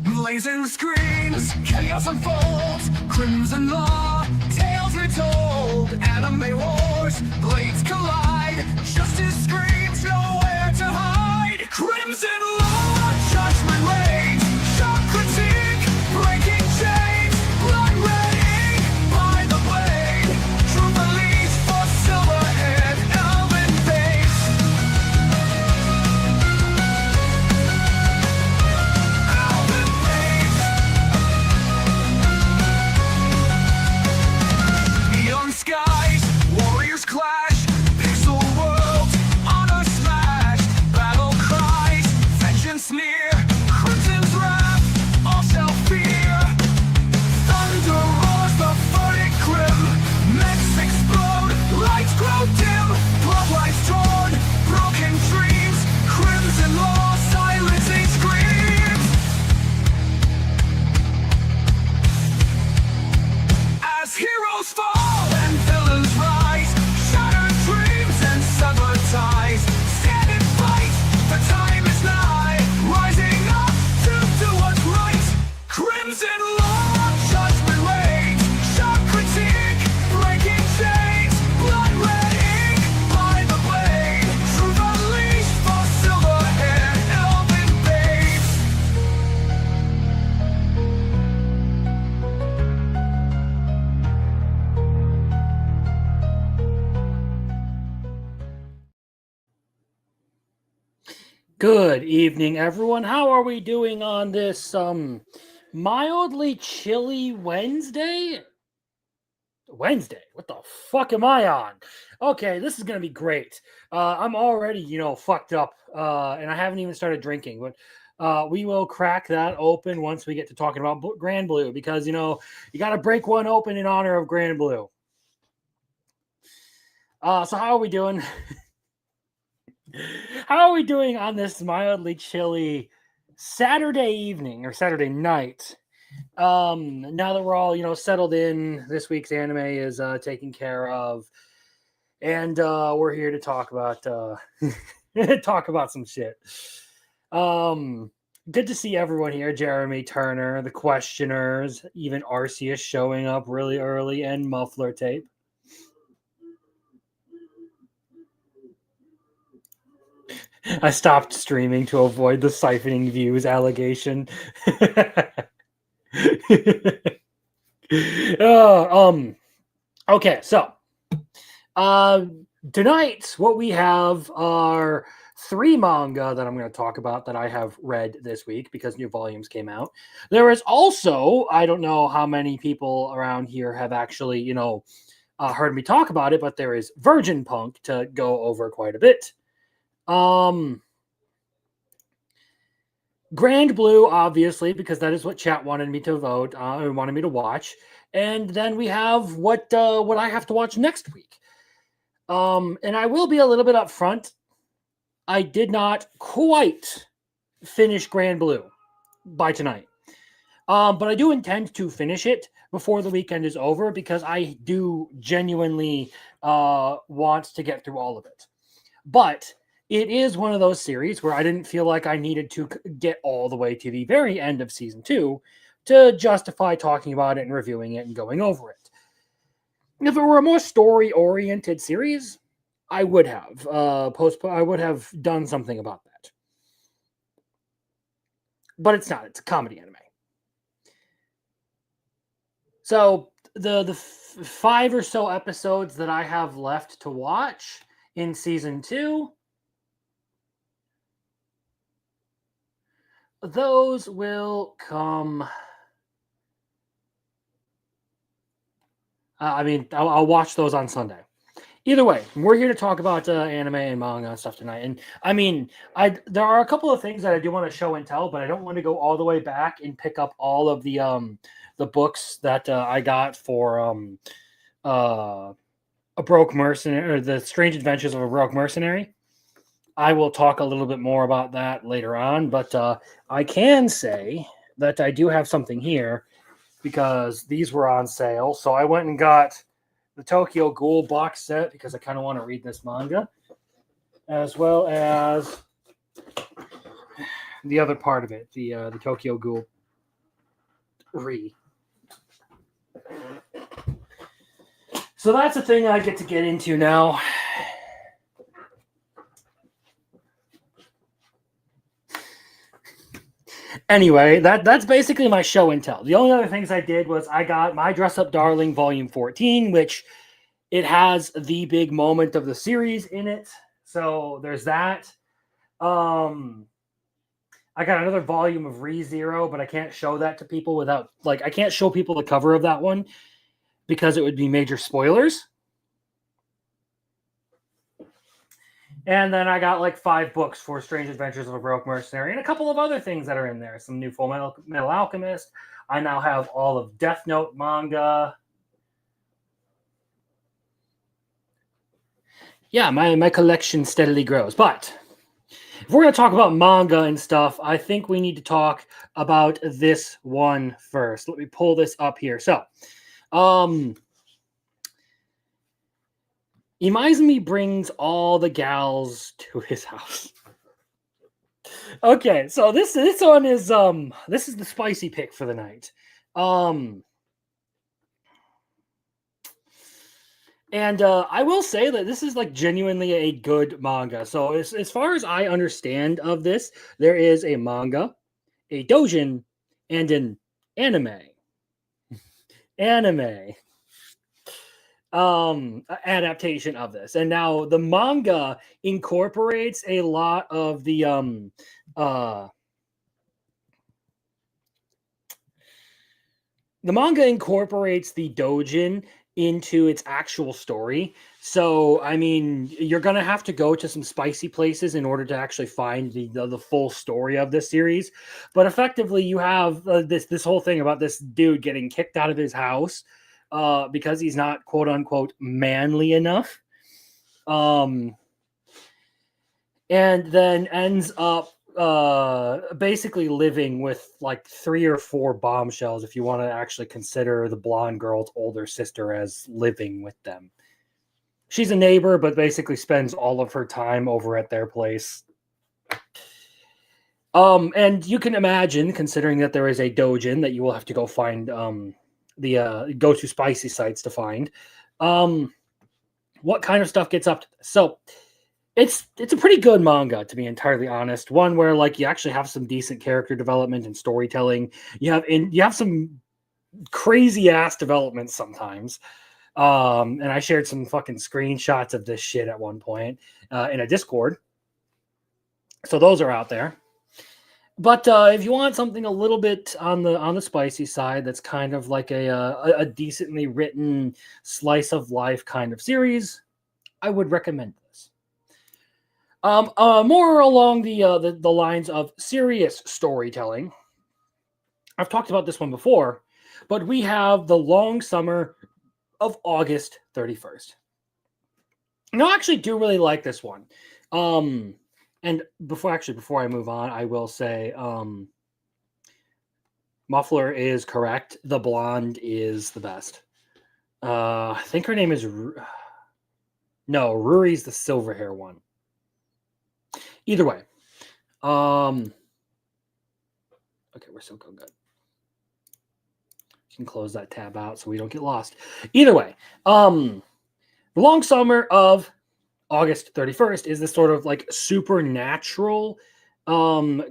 Blazing screens, chaos unfolds, crimson law, tales retold, anime wars, blades collide, justice screams, nowhere to hide. Crimson law, judgment reigns, shock critique, breaking chains, blood red ink, by the blade, true release for Silverhead, Elven Faith. Elven Faith. Neon skies, warriors clash, pixel worlds, honor smashed, battle cries, vengeance near, crimson's wrath, all shall fear. Thunder roars the verdict grim, mechs explode, lights grow dim, blood lights torn, broken dreams, crimson law, silencing screams. As heroes fall and villains rise, shattered dreams and severed ties, stand and fight, the time is nigh, rising up to do what's right. Crimson law, judgment reigns, shock critique, breaking chains, blood red ink, by the blade, truth unleashed for Silverhead, Elven babes. Good evening, everyone. How are we doing on this mildly chilly Wednesday? Wednesday? What the fuck am I on? Okay, this is gonna be great. I'm already, fucked up, and I haven't even started drinking. But we will crack that open once we get to talking about Grand Blue, because you got to break one open in honor of Grand Blue. So how are we doing? How are we doing on this mildly chilly Saturday evening or Saturday night? Now that we're all, settled in, this week's anime is taken care of, and we're here to talk about some shit. Good to see everyone here. Jeremy Turner, the questioners, even Arceus showing up really early, and Muffler Tape. I stopped streaming to avoid the siphoning views allegation. Okay, so tonight what we have are 3 manga that I'm going to talk about that I have read this week because new volumes came out. There is also, I don't know how many people around here have actually, heard me talk about it, but there is Virgin Punk to go over quite a bit. Grand Blue, obviously, because that is what chat wanted me to vote, wanted me to watch. And then we have what I have to watch next week. And I will be a little bit upfront. I did not quite finish Grand Blue by tonight. But I do intend to finish it before the weekend is over, because I do genuinely want to get through all of it. But it is one of those series where I didn't feel like I needed to get all the way to the very end of season 2 to justify talking about it and reviewing it and going over it. If it were a more story-oriented series, I would have I would have done something about that. But it's not. It's a comedy anime. So the 5 or so episodes that I have left to watch in season 2, those will come. I'll watch those on Sunday. Either way, we're here to talk about anime and manga and stuff tonight. And there are a couple of things that I do want to show and tell, but I don't want to go all the way back and pick up all of the books that I got for A Broke Mercenary, or The Strange Adventures of a Broke Mercenary. I will talk a little bit more about that later on, but I can say that I do have something here because these were on sale. So I went and got the Tokyo Ghoul box set because I kind of want to read this manga, as well as the other part of it, the Tokyo Ghoul Re. So that's a thing I get to get into now. Anyway, that's basically my show and tell. The only other things I did was I got My Dress Up Darling Volume 14, which it has the big moment of the series in it. So there's that. I got another volume of ReZero, but I can't show that to people without, like, I can't show people the cover of that one because it would be major spoilers. And then I got like 5 books for Strange Adventures of a Broke Mercenary and a couple of other things that are in there. Some new Full Metal Alchemist. I now have all of Death Note manga. Yeah, my collection steadily grows. But if we're going to talk about manga and stuff, I think we need to talk about this one first. Let me pull this up here. So, Imaizumi brings all the gals to his house. Okay, so this one is this is the spicy pick for the night. And I will say that this is like genuinely a good manga. So as far as I understand of this, there is a manga, a doujin, and an anime. Adaptation of this. And now the manga incorporates a lot of the manga incorporates the doujin into its actual story. So, I mean, you're going to have to go to some spicy places in order to actually find the full story of this series. But effectively, you have this whole thing about this dude getting kicked out of his house because he's not, quote unquote, manly enough. And then ends up basically living with like 3 or 4 bombshells, if you want to actually consider the blonde girl's older sister as living with them. She's a neighbor, but basically spends all of her time over at their place. And you can imagine, considering that there is a doujin that you will have to go find the go to spicy sites to find, what kind of stuff gets up to this. So it's a pretty good manga, to be entirely honest. One where like you actually have some decent character development and storytelling. You have some crazy ass developments sometimes. And I shared some fucking screenshots of this shit at one point in a Discord. So those are out there. But if you want something a little bit on the spicy side, that's kind of like a decently written slice of life kind of series, I would recommend this. More along the lines of serious storytelling. I've talked about this one before, but we have The Long Summer of August 31st. And I actually do really like this one. And before I move on, I will say Muffler is correct. The blonde is the best. I think her name is Ruri's the silver hair one. Either way. Okay, we're still going good. You can close that tab out so we don't get lost. Either way, The Long Summer of August 31st is this sort of like supernatural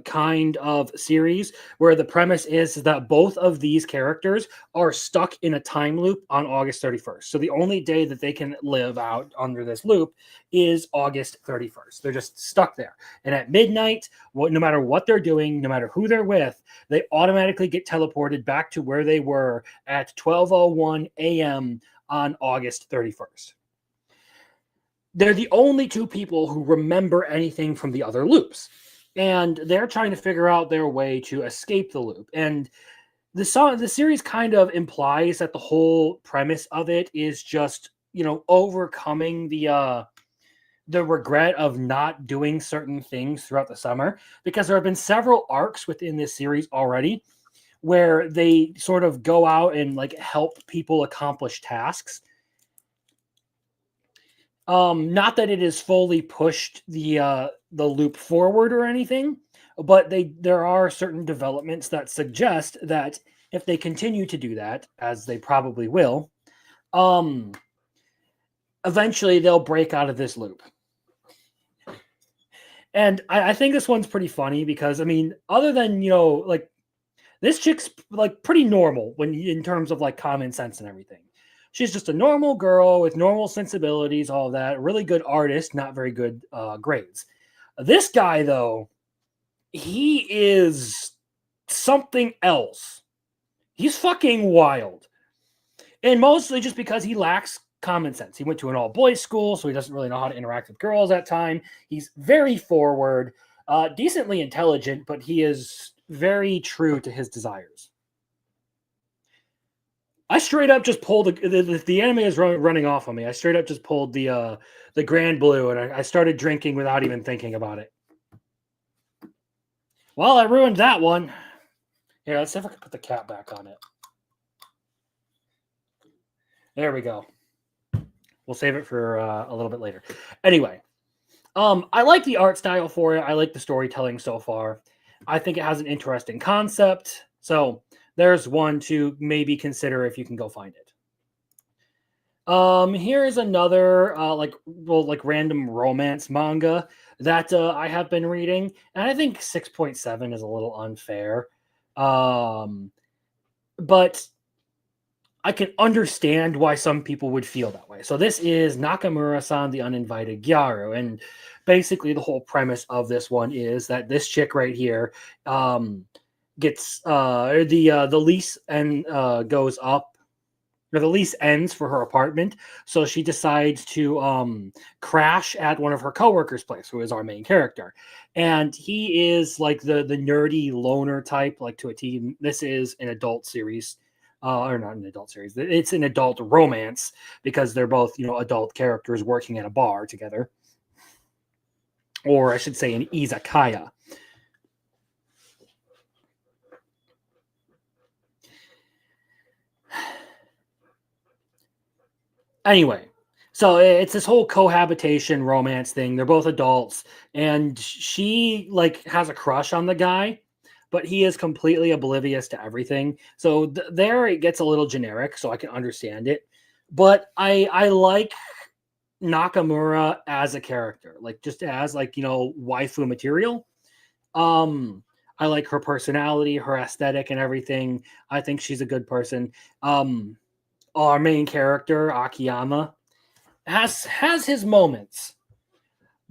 kind of series where the premise is that both of these characters are stuck in a time loop on August 31st. So the only day that they can live out under this loop is August 31st. They're just stuck there. And at midnight, no matter what they're doing, no matter who they're with, they automatically get teleported back to where they were at 12:01 a.m. on August 31st. They're the only 2 people who remember anything from the other loops. And they're trying to figure out their way to escape the loop. And the series kind of implies that the whole premise of it is just, overcoming the regret of not doing certain things throughout the summer. Because there have been several arcs within this series already where they sort of go out and like help people accomplish tasks. Not that it has fully pushed the loop forward or anything, but there are certain developments that suggest that if they continue to do that, as they probably will, um, eventually they'll break out of this loop. And I think this one's pretty funny because I mean, other than like this chick's like pretty normal when in terms of like common sense and everything. She's just a normal girl with normal sensibilities, all of that. Really good artist, not very good grades. This guy, though, he is something else. He's fucking wild. And mostly just because he lacks common sense. He went to an all boys school, so he doesn't really know how to interact with girls at time. He's very forward, decently intelligent, but he is very true to his desires. I straight up just pulled the anime is running off on me. I straight up just pulled the Grand Blue and I started drinking without even thinking about it. Well, I ruined that one. Here, let's see if I can put the cap back on it. There we go. We'll save it for a little bit later. Anyway, I like the art style for it. I like the storytelling so far. I think it has an interesting concept. So there's one to maybe consider if you can go find it. Here is another like random romance manga that I have been reading, and I think 6.7 is a little unfair. But I can understand why some people would feel that way. So this is Nakamura-san, the Uninvited Gyaru, and basically the whole premise of this one is that this chick right here gets the lease and goes up, or the lease ends for her apartment, so she decides to crash at one of her coworkers' place, who is our main character, and he is like the nerdy loner type, like to a T. This is an adult series. Or not an adult series. It's an adult romance because they're both, adult characters working at a bar together. Or I should say an izakaya. Anyway, so it's this whole cohabitation romance thing. They're both adults, and she like has a crush on the guy, but he is completely oblivious to everything. So there it gets a little generic, so I can understand it. But I like Nakamura as a character, like just as like, waifu material. I like her personality, her aesthetic and everything. I think she's a good person. Our main character, Akiyama, has his moments.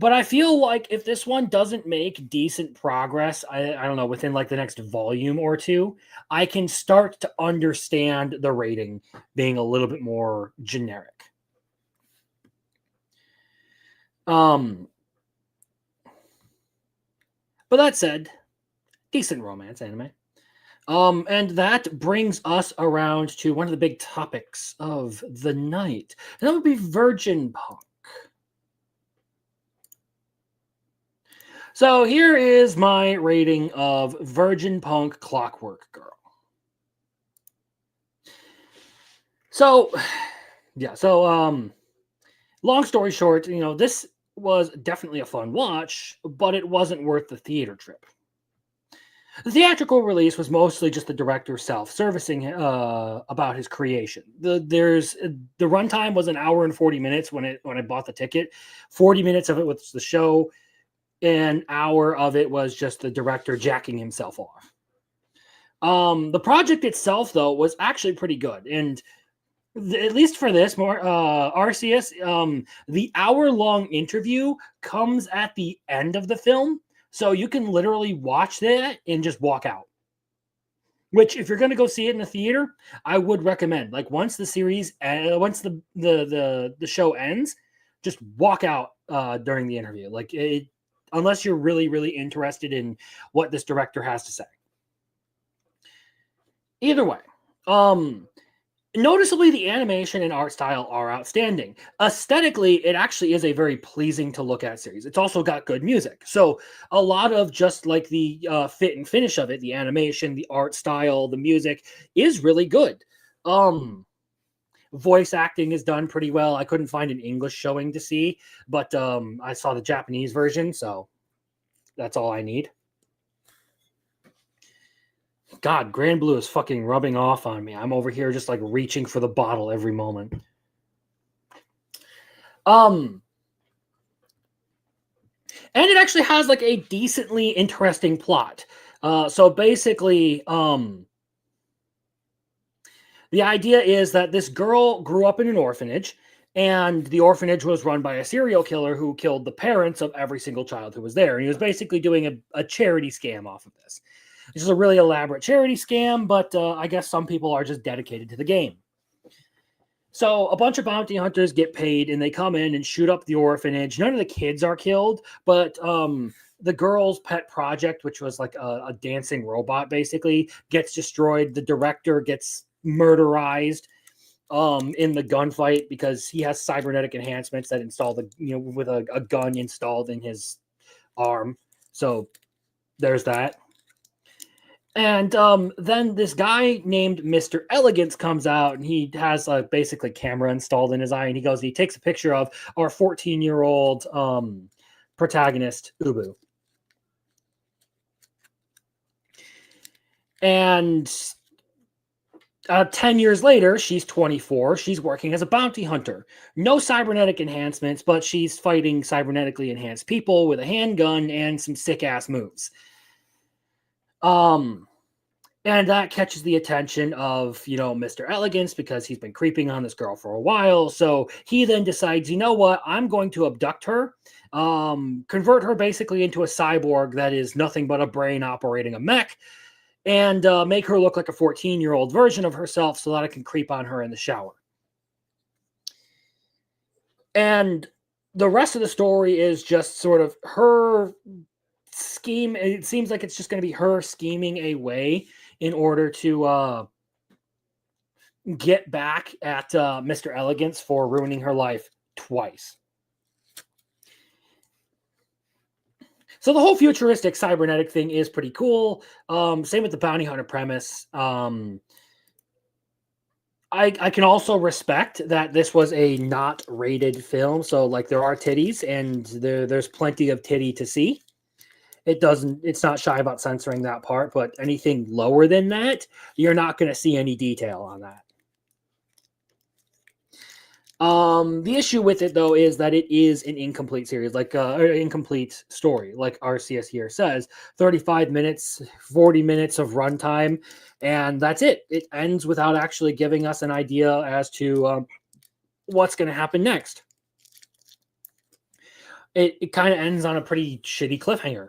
But I feel like if this one doesn't make decent progress, I don't know, within like the next volume or two, I can start to understand the rating being a little bit more generic. But that said, decent romance anime. And that brings us around to one of the big topics of the night. And that would be Virgin Punk. So here is my rating of Virgin Punk Clockwork Girl. So, yeah, long story short, this was definitely a fun watch, but it wasn't worth the theater trip. The theatrical release was mostly just the director self-servicing about his creation. The runtime was an hour and 40 minutes when I bought the ticket. 40 minutes of it was the show. An hour of it was just the director jacking himself off. The project itself, though, was actually pretty good. And at least for this, Arceus, the hour-long interview comes at the end of the film. So you can literally watch that and just walk out. Which, if you're going to go see it in the theater, I would recommend. Like, once the series, once the show ends, just walk out during the interview. Like, unless you're really, really interested in what this director has to say. Either way, noticeably the animation and art style are outstanding. Aesthetically, it actually is a very pleasing to look at series. It's also got good music. So a lot of just like the fit and finish of it, the animation, the art style, the music is really good. Voice acting is done pretty well. I couldn't find an English showing to see, but I saw the Japanese version, so that's all I need. God, Grand Blue is fucking rubbing off on me. I'm over here just like reaching for the bottle every moment. And it actually has like a decently interesting plot. So basically, the idea is that this girl grew up in an orphanage, and the orphanage was run by a serial killer who killed the parents of every single child who was there. And he was basically doing a charity scam off of this. This is a really elaborate charity scam, but I guess some people are just dedicated to the game. So a bunch of bounty hunters get paid, and they come in and shoot up the orphanage. None of the kids are killed, but the girl's pet project, which was like a dancing robot, basically gets destroyed. The director gets murderized in the gunfight because he has cybernetic enhancements that install with a gun installed in his arm. So there's that. And then this guy named Mr. Elegance comes out, and he has a basically camera installed in his eye, and he takes a picture of our 14-year-old protagonist, Ubu. And 10 years later, she's 24. She's working as a bounty hunter. No cybernetic enhancements, but she's fighting cybernetically enhanced people with a handgun and some sick-ass moves. And that catches the attention of, Mr. Elegance, because he's been creeping on this girl for a while. So he then decides, you know what? I'm going to abduct her, convert her basically into a cyborg that is nothing but a brain operating a mech, and make her look like a 14-year-old version of herself so that I can creep on her in the shower. And the rest of the story is just sort of her scheme. It seems like it's just going to be her scheming a way in order to get back at Mr. Elegance for ruining her life twice. So the whole futuristic cybernetic thing is pretty cool. Same with the bounty hunter premise. I can also respect that this was a not rated film. So like there are titties, and there's plenty of titty to see. It's not shy about censoring that part, but anything lower than that, you're not going to see any detail on that. The issue with it, though, is that it is an incomplete series, like or incomplete story, like RCS here says. 35 minutes, 40 minutes of runtime, and that's it. It ends without actually giving us an idea as to what's going to happen next. It kind of ends on a pretty shitty cliffhanger.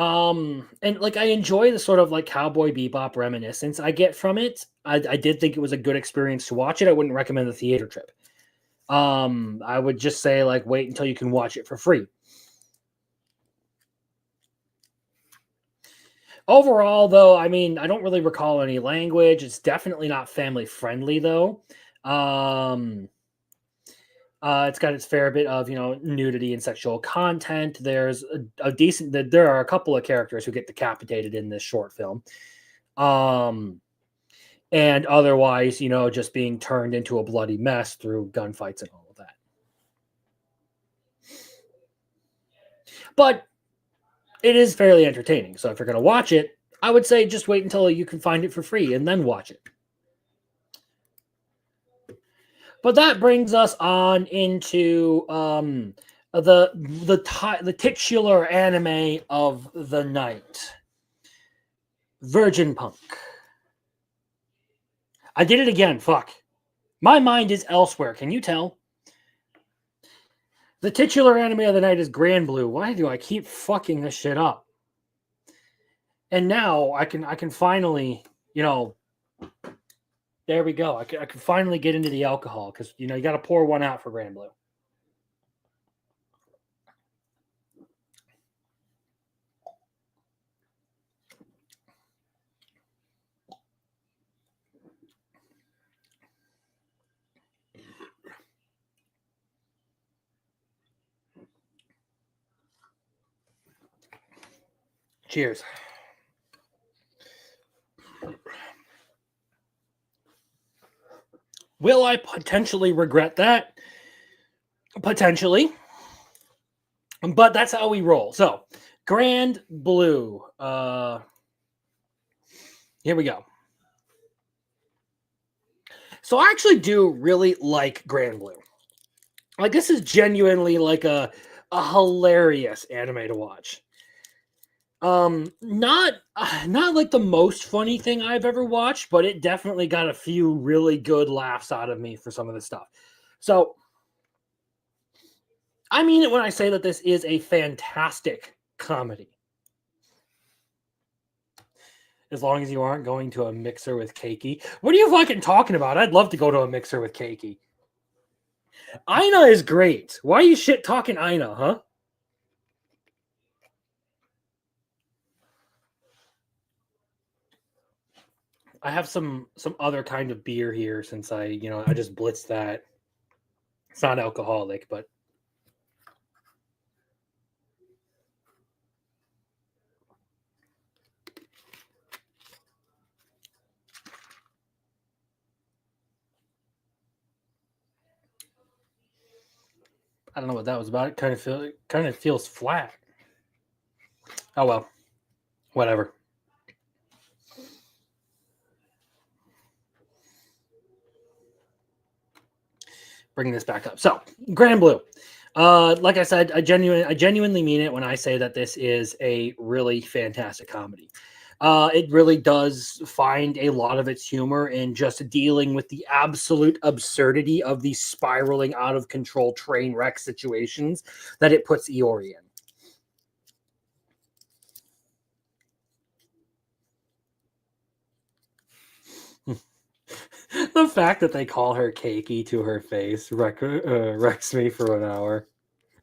And like I enjoy the sort of like Cowboy Bebop reminiscence I get from it. I did think it was a good experience to watch it. I wouldn't recommend the theater trip. I would just say like wait until you can watch it for free. Overall, though, I mean, I don't really recall any language. It's definitely not family friendly, though. It's got its fair bit of, nudity and sexual content. There's a decent, there are a couple of characters who get decapitated in this short film. And otherwise, just being turned into a bloody mess through gunfights and all of that. But it is fairly entertaining. So if you're going to watch it, I would say just wait until you can find it for free and then watch it. But that brings us on into the titular anime of the night, Virgin Punk. I did it again. Fuck. My mind is elsewhere. Can you tell? The titular anime of the night is Grand Blue. Why do I keep fucking this shit up? And now I can finally, there we go. I can finally get into the alcohol because, you got to pour one out for Grand Blue. Cheers. Will I potentially regret that? Potentially. But that's how we roll. So, Grand Blue. Here we go. So I actually do really like Grand Blue. Like, this is genuinely like a hilarious anime to watch. Not like the most funny thing I've ever watched, but it definitely got a few really good laughs out of me for some of the stuff. So I mean it when I say that this is a fantastic comedy. As long as you aren't going to a mixer with Keiki. What are you fucking talking about? I'd love to go to a mixer with Keiki. Aina is great. Why are you shit talking Aina, huh? I have some other kind of beer here since I just blitzed that. It's not alcoholic, but I don't know what that was about. It kind of feels flat. Oh well. Whatever. Bring this back up. So, Grand Blue. Like I said, I genuinely mean it when I say that this is a really fantastic comedy. It really does find a lot of its humor in just dealing with the absolute absurdity of these spiraling out of control train wreck situations that it puts Iori in. The fact that they call her Keiki to her face wrecks me for an hour,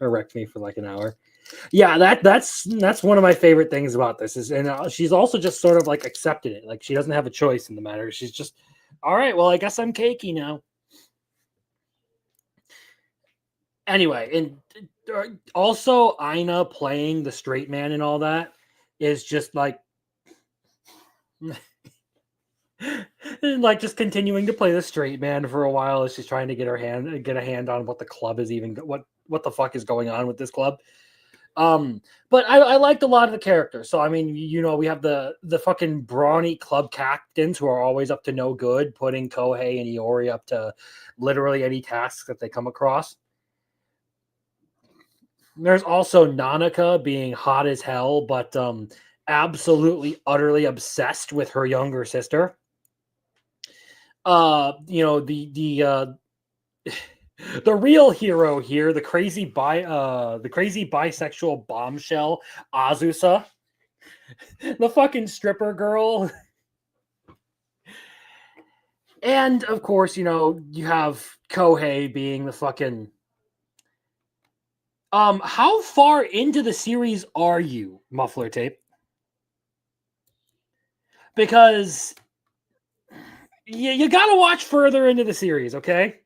or wrecked me for like an hour. Yeah, that's one of my favorite things about this is, and she's also just sort of like accepted it. Like, she doesn't have a choice in the matter. She's just, all right, well, I guess I'm Keiki now. Anyway, and also Aina playing the straight man and all that is just like like just continuing to play the straight man for a while as she's trying to get a hand on what the club is even what the fuck is going on with this club. But I liked a lot of the characters. So I mean, we have the fucking brawny club captains who are always up to no good, putting Kohei and Iori up to literally any tasks that they come across. There's also Nanaka being hot as hell, but absolutely utterly obsessed with her younger sister. The the real hero here, the crazy bisexual bombshell, Azusa, the fucking stripper girl. And of course, you have Kohei being the fucking how far into the series are you, Muffler Tape? Because you got to watch further into the series, okay?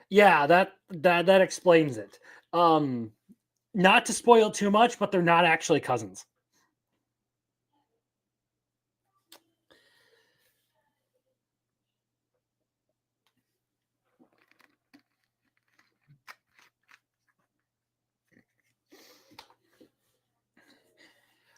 Yeah, that explains it. Not to spoil too much, but they're not actually cousins.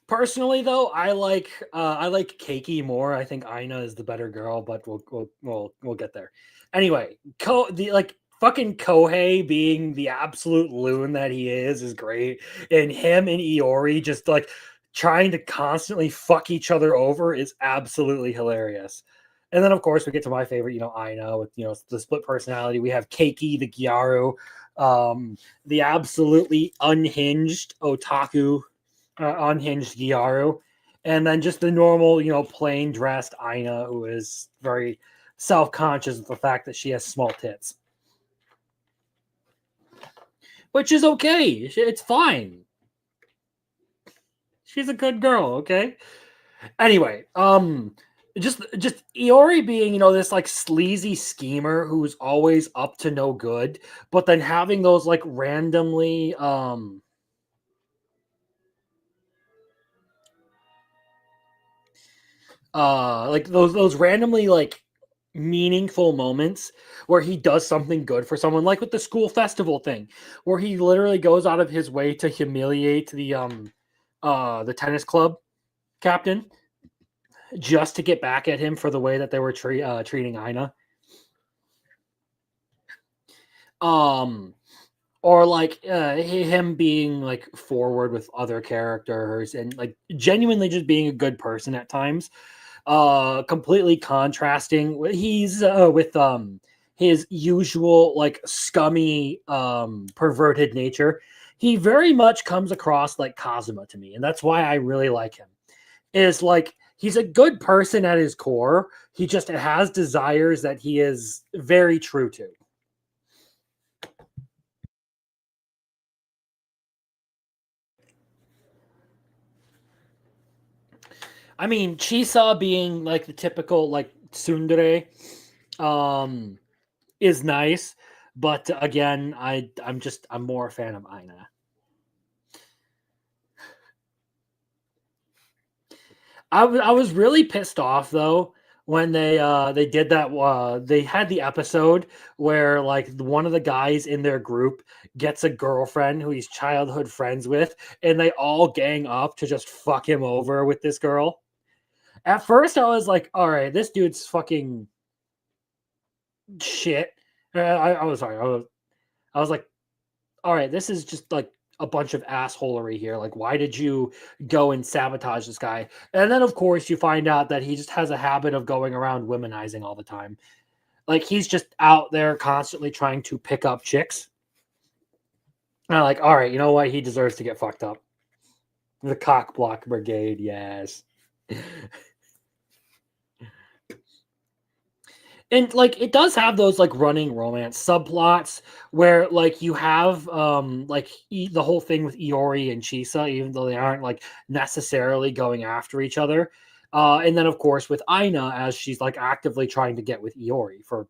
Personally, though, I like Keiki more. I think Aina is the better girl, but we'll get there. Anyway, fucking Kohei being the absolute loon that he is great, and him and Iori just like trying to constantly fuck each other over is absolutely hilarious. And then of course we get to my favorite, Aina with the split personality. We have Keiki the Gyaru, the absolutely unhinged otaku unhinged Gyaru, and then just the normal, plain dressed Aina, who is very self conscious of the fact that she has small tits, which is okay. It's fine. She's a good girl. Okay. Anyway, just Iori being, this like sleazy schemer who's always up to no good, but then having those like randomly like those randomly like meaningful moments where he does something good for someone, like with the school festival thing, where he literally goes out of his way to humiliate the tennis club captain just to get back at him for the way that they were treating Ina. Um, or like him being like forward with other characters and like genuinely just being a good person at times. Completely contrasting. He's with his usual like scummy perverted nature. He very much comes across like Kazuma to me, and that's why I really like him. Is like he's a good person at his core. He just has desires that he is very true to. I mean, Chisa being like the typical like tsundere, um, is nice, but again, I'm more a fan of Aina. I was really pissed off though when they did that. They had the episode where like one of the guys in their group gets a girlfriend who he's childhood friends with, and they all gang up to just fuck him over with this girl. At first, I was like, "All right, this dude's fucking shit." I was sorry. I was like, "All right, this is just like a bunch of assholery here. Like, why did you go and sabotage this guy?" And then, of course, you find out that he just has a habit of going around womanizing all the time. Like, he's just out there constantly trying to pick up chicks. And I'm like, all right, you know what? He deserves to get fucked up. The cock block brigade, yes. And like it does have those like running romance subplots where like you have like the whole thing with Iori and Chisa, even though they aren't like necessarily going after each other. And then of course with Aina as she's like actively trying to get with Iori for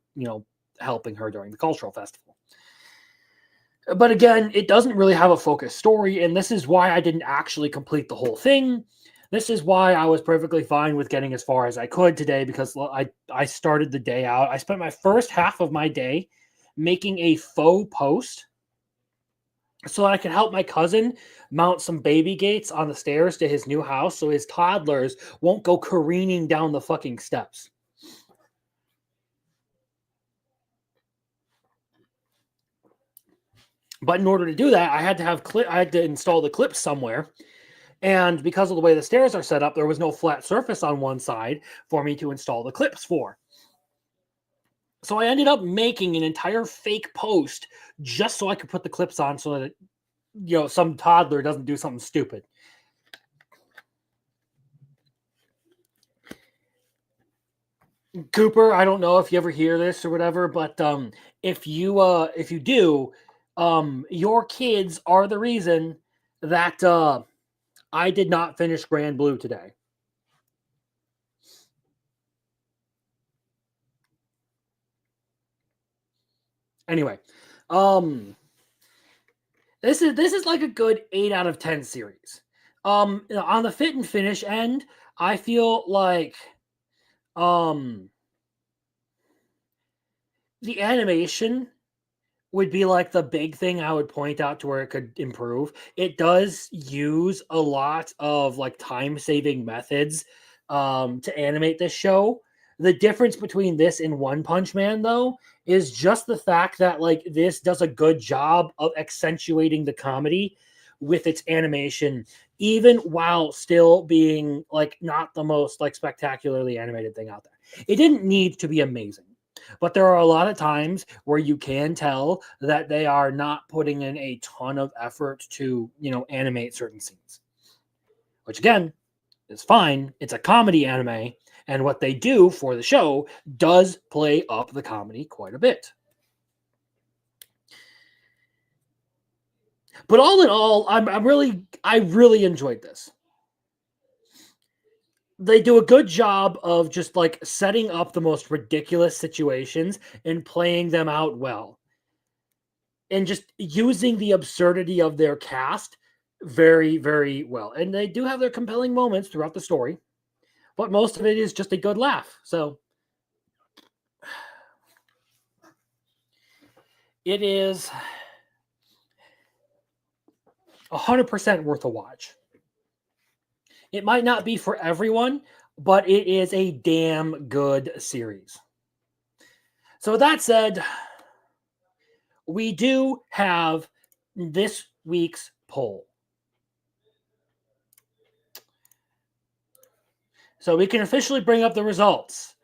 helping her during the cultural festival. But again, it doesn't really have a focused story, and this is why I didn't actually complete the whole thing. This is why I was perfectly fine with getting as far as I could today because I started the day out. I spent my first half of my day making a faux post so I could help my cousin mount some baby gates on the stairs to his new house so his toddlers won't go careening down the fucking steps. But in order to do that, I had to I had to install the clips somewhere. And because of the way the stairs are set up, there was no flat surface on one side for me to install the clips for. So I ended up making an entire fake post just so I could put the clips on so that some toddler doesn't do something stupid. Cooper, I don't know if you ever hear this or whatever, but if you do, your kids are the reason that I did not finish Grand Blue today. Anyway, this is like a good 8 out of 10 series. On the fit and finish end, I feel like the animation would be like the big thing I would point out to where it could improve. It does use a lot of like time saving methods to animate this show. The difference between this and One Punch Man, though, is just the fact that like this does a good job of accentuating the comedy with its animation, even while still being like not the most like spectacularly animated thing out there. It didn't need to be amazing. But there are a lot of times where you can tell that they are not putting in a ton of effort to, animate certain scenes. Which again is fine. It's a comedy anime, and what they do for the show does play up the comedy quite a bit. But all in all, I really enjoyed this. They do a good job of just like setting up the most ridiculous situations and playing them out well. And just using the absurdity of their cast very, very well. And they do have their compelling moments throughout the story, but most of it is just a good laugh. So It is 100% worth a watch. It might not be for everyone, but it is a damn good series. So with that said, we do have this week's poll. So we can officially bring up the results.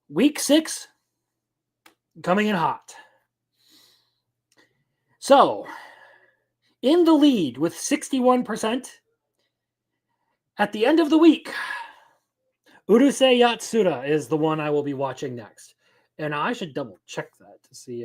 Week 6 coming in hot. So, in the lead with 61%, at the end of the week, Urusei Yatsura is the one I will be watching next. And I should double check that to see.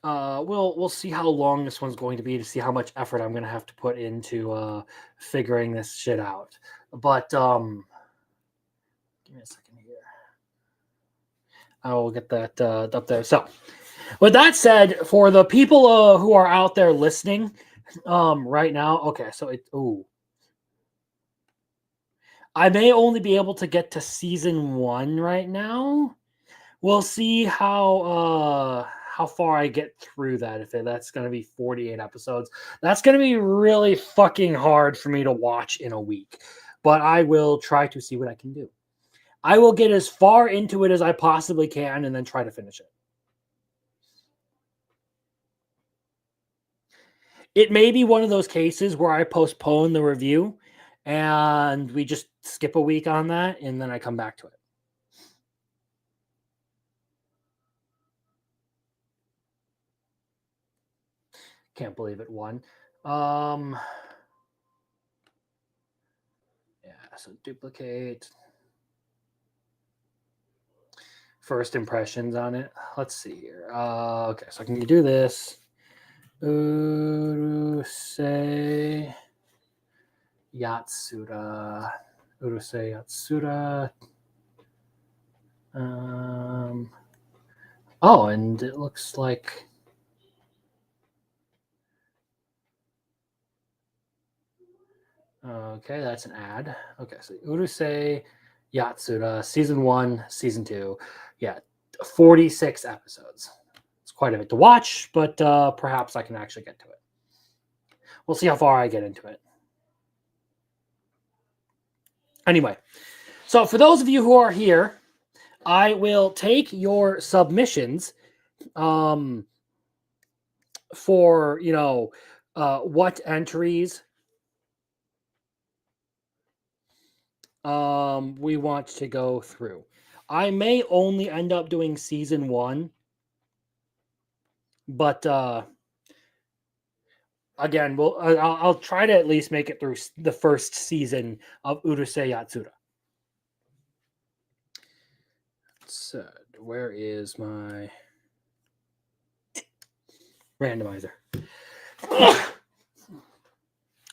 We'll see how long this one's going to be to see how much effort I'm going to have to put into figuring this shit out. But give me a second here. I will get that up there. So, with that said, for the people who are out there listening right now, okay, so I may only be able to get to season 1 right now. We'll see how far I get through that. If that's going to be 48 episodes, that's going to be really fucking hard for me to watch in a week. But I will try to see what I can do. I will get as far into it as I possibly can and then try to finish it. It may be one of those cases where I postpone the review and we just skip a week on that and then I come back to it. Can't believe it won. Yeah, so duplicate. First impressions on it. Let's see here. Okay, so can you do this? Urusei Yatsura. Urusei Yatsura. Oh, and it looks like okay, that's an ad. Okay, so Urusei Yatsura, season 1, season 2. Yeah, 46 episodes. It's quite a bit to watch, but perhaps I can actually get to it. We'll see how far I get into it. Anyway, so for those of you who are here, I will take your submissions for, what entries we want to go through. I may only end up doing season 1, but again, I'll try to at least make it through the first season of Urusei Yatsura. So, where is my randomizer?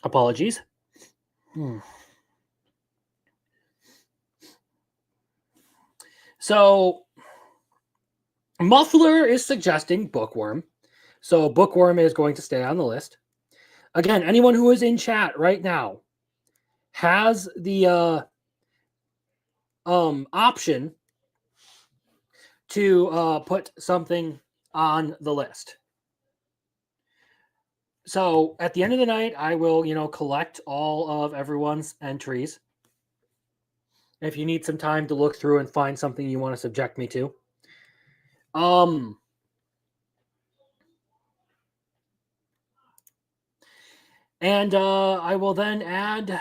Apologies. So, Muffler is suggesting Bookworm. So, Bookworm is going to stay on the list. Again, anyone who is in chat right now has the option to put something on the list. So at the end of the night, I will, collect all of everyone's entries. If you need some time to look through and find something you want to subject me to. And I will then add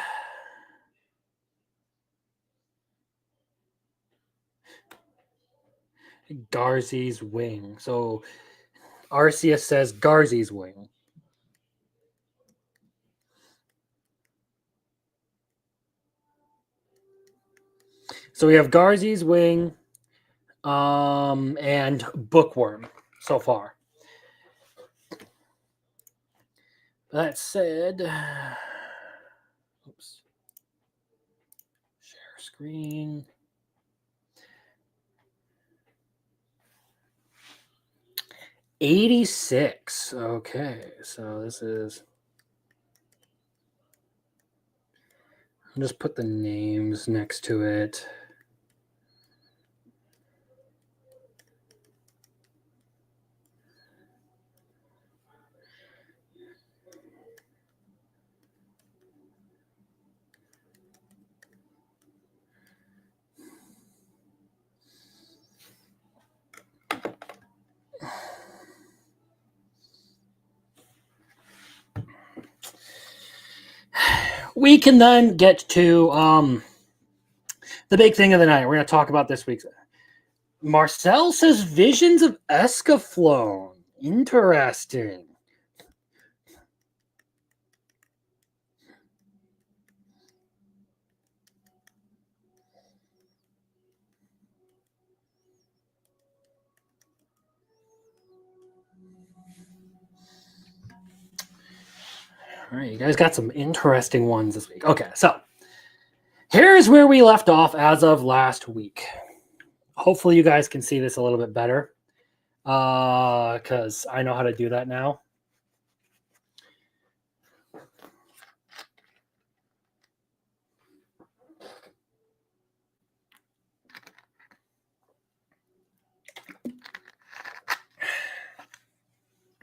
Garzy's Wing. So Arceus says Garzy's Wing. So we have Garzy's Wing and Bookworm so far. That said, oops. Share screen. $86. Okay, so this is I'll just put the names next to it. We can then get to the big thing of the night. We're going to talk about this week's. Marcel says visions of Escaflowne. Interesting. All right, you guys got some interesting ones this week. Okay, so here's where we left off as of last week. Hopefully you guys can see this a little bit better because I know how to do that now.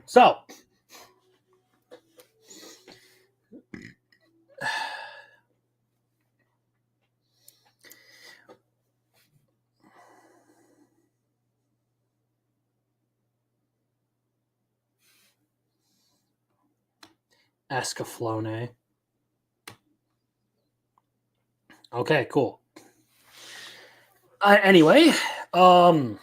So, Escaflowne. Okay, cool. Anyway, may I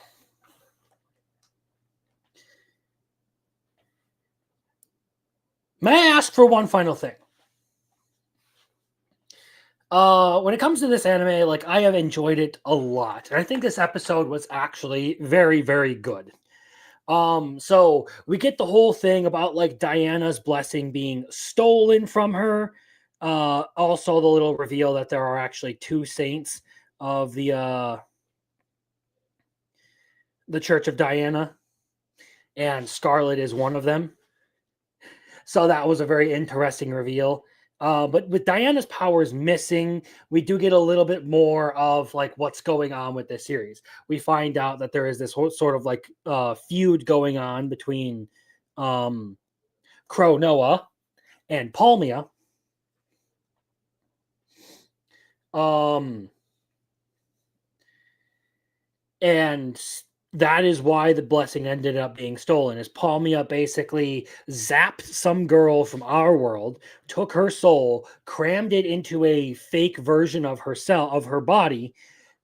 ask for one final thing? When it comes to this anime, like I have enjoyed it a lot. And I think this episode was actually very, very good. So we get the whole thing about like Diana's blessing being stolen from her. Also the little reveal that there are actually two saints of the Church of Diana, and Scarlet is one of them. So that was a very interesting reveal. But with Diana's powers missing, we do get a little bit more of like what's going on with this series. We find out that there is this whole sort of like feud going on between Crow-Noa and Palmia. And that is why the blessing ended up being stolen. Is Palmia basically zapped some girl from our world, took her soul, crammed it into a fake version of herself, of her body,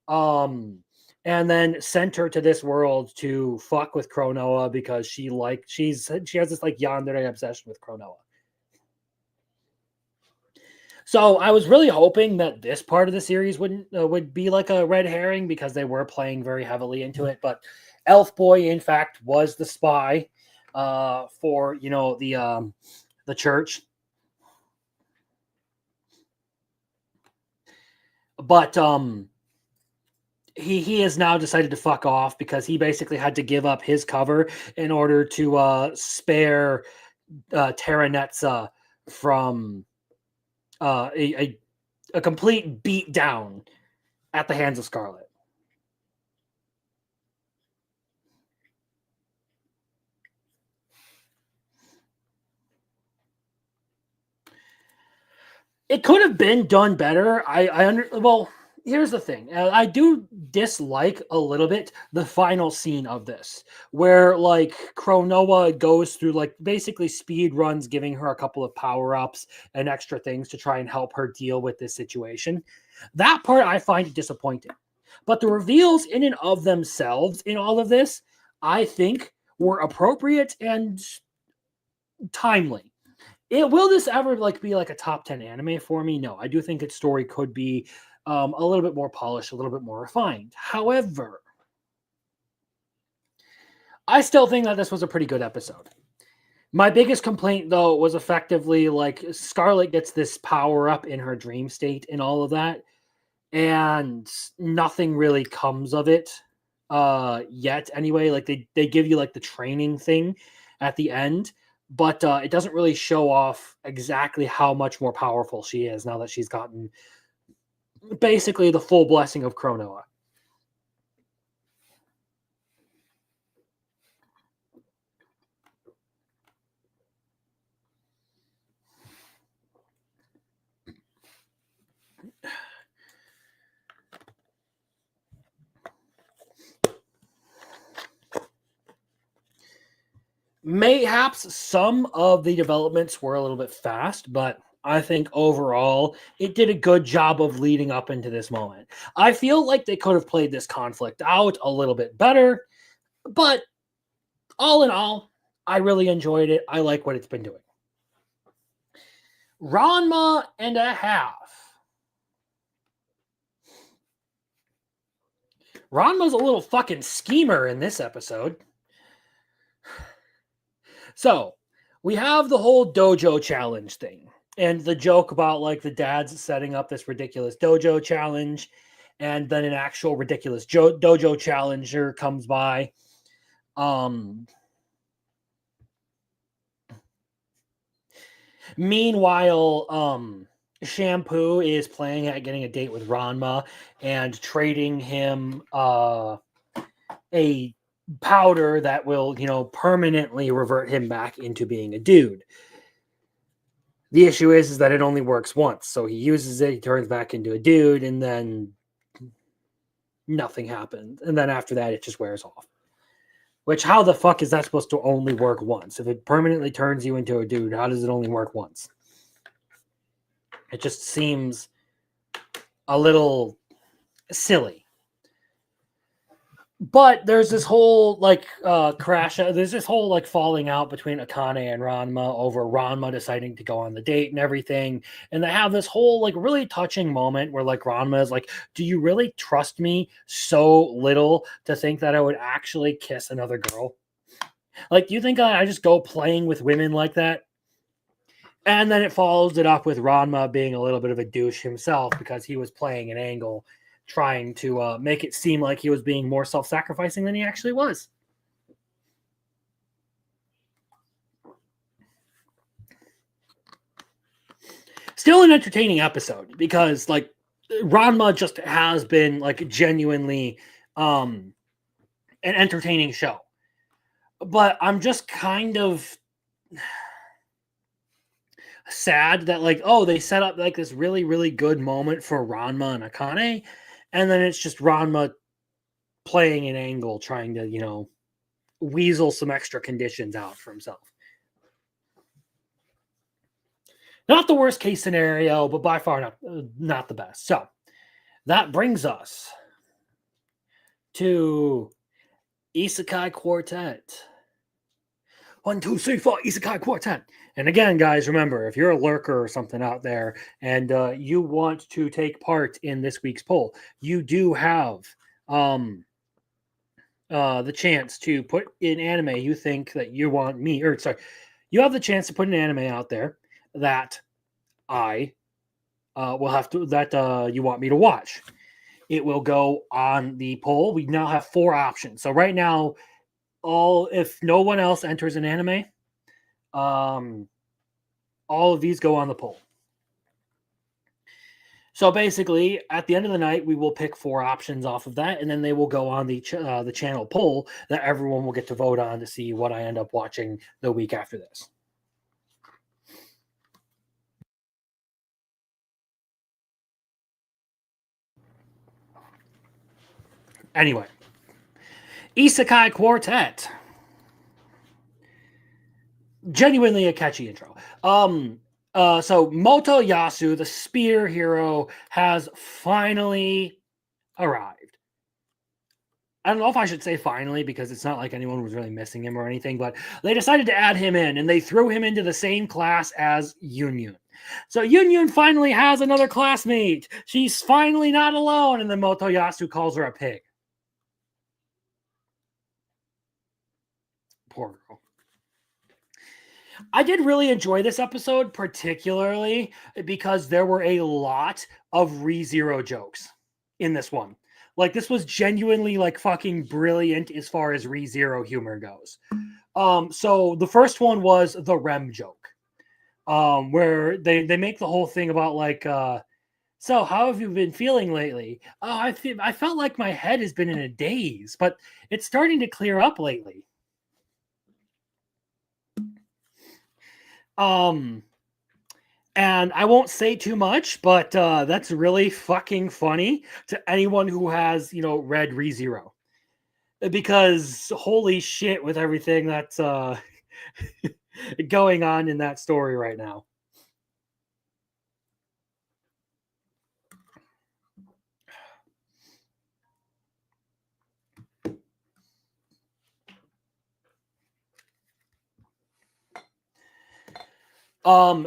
and then sent her to this world to fuck with Crow-Noa because she has this like yandere obsession with Crow-Noa. So I was really hoping that this part of the series would be like a red herring because they were playing very heavily into it. But Elf Boy, in fact, was the spy for the church. But he has now decided to fuck off because he basically had to give up his cover in order to spare Terranetza from a complete beat down at the hands of Scarlet. It could have been done better. Well, here's the thing. I do dislike a little bit the final scene of this, where like Crow-Noa goes through like basically speed runs, giving her a couple of power-ups and extra things to try and help her deal with this situation. That part I find disappointing. But the reveals in and of themselves in all of this, I think, were appropriate and timely. Will this ever like be like a top 10 anime for me? No, I do think its story could be a little bit more polished, a little bit more refined. However, I still think that this was a pretty good episode. My biggest complaint, though, was effectively like Scarlet gets this power up in her dream state and all of that, and nothing really comes of it yet. Anyway, like they give you like the training thing at the end, but it doesn't really show off exactly how much more powerful she is now that she's gotten basically the full blessing of Cronoa. Mayhaps some of the developments were a little bit fast, but I think overall it did a good job of leading up into this moment. I feel like they could have played this conflict out a little bit better, but all in all, I really enjoyed it. I like what it's been doing. Ranma and a half. Ranma's a little fucking schemer in this episode. So we have the whole dojo challenge thing and the joke about like the dads setting up this ridiculous dojo challenge, and then an actual ridiculous dojo challenger comes by. Meanwhile, Shampoo is playing at getting a date with Ranma and trading him a powder that will, permanently revert him back into being a dude. The issue is that it only works once. So he uses it, he turns back into a dude, and then nothing happens. And then after that, it just wears off. Which, how the fuck is that supposed to only work once? If it permanently turns you into a dude, how does it only work once? It just seems a little silly. But there's this whole crash. There's this whole falling out between Akane and Ranma over Ranma deciding to go on the date and everything. And they have this whole really touching moment where Ranma is like, "Do you really trust me so little to think that I would actually kiss another girl? Do you think I just go playing with women like that?" And then it follows it up with Ranma being a little bit of a douche himself because he was playing an angle, trying to make it seem like he was being more self-sacrificing than he actually was. Still an entertaining episode because Ranma just has been genuinely an entertaining show. But I'm just kind of sad that they set up this really, really good moment for Ranma and Akane, and then it's just Ranma playing an angle, trying to, weasel some extra conditions out for himself. Not the worst case scenario, but by far not the best. So that brings us to Isekai Quartet. 1, 2, 3, 4, Isekai Quartet. And again, guys, remember, if you're a lurker or something out there and you want to take part in this week's poll, you do have the chance to put in anime you think that you want me, or sorry, you have the chance to put an anime out there that I will have to, that you want me to watch. It will go on the poll. We now have 4 options. So right now, if no one else enters an anime, all of these go on the poll. So basically, at the end of the night, we will pick 4 options off of that, and then they will go on the channel poll that everyone will get to vote on to see what I end up watching the week after this. Anyway, Isekai Quartet. Genuinely a catchy intro. So Motoyasu, the spear hero, has finally arrived. I don't know if I should say finally, because it's not like anyone was really missing him or anything, but they decided to add him in, and they threw him into the same class as Yunyun. So Yunyun finally has another classmate. She's finally not alone, and then Motoyasu calls her a pig. Poor girl. I did really enjoy this episode, particularly because there were a lot of ReZero jokes in this one. This was genuinely fucking brilliant as far as ReZero humor goes. So the first one was the Rem joke, where they make the whole thing about So, how have you been feeling lately? Oh, I felt like my head has been in a daze, but it's starting to clear up lately. Um, and I won't say too much, but that's really fucking funny to anyone who has, read ReZero. Because holy shit with everything that's going on in that story right now.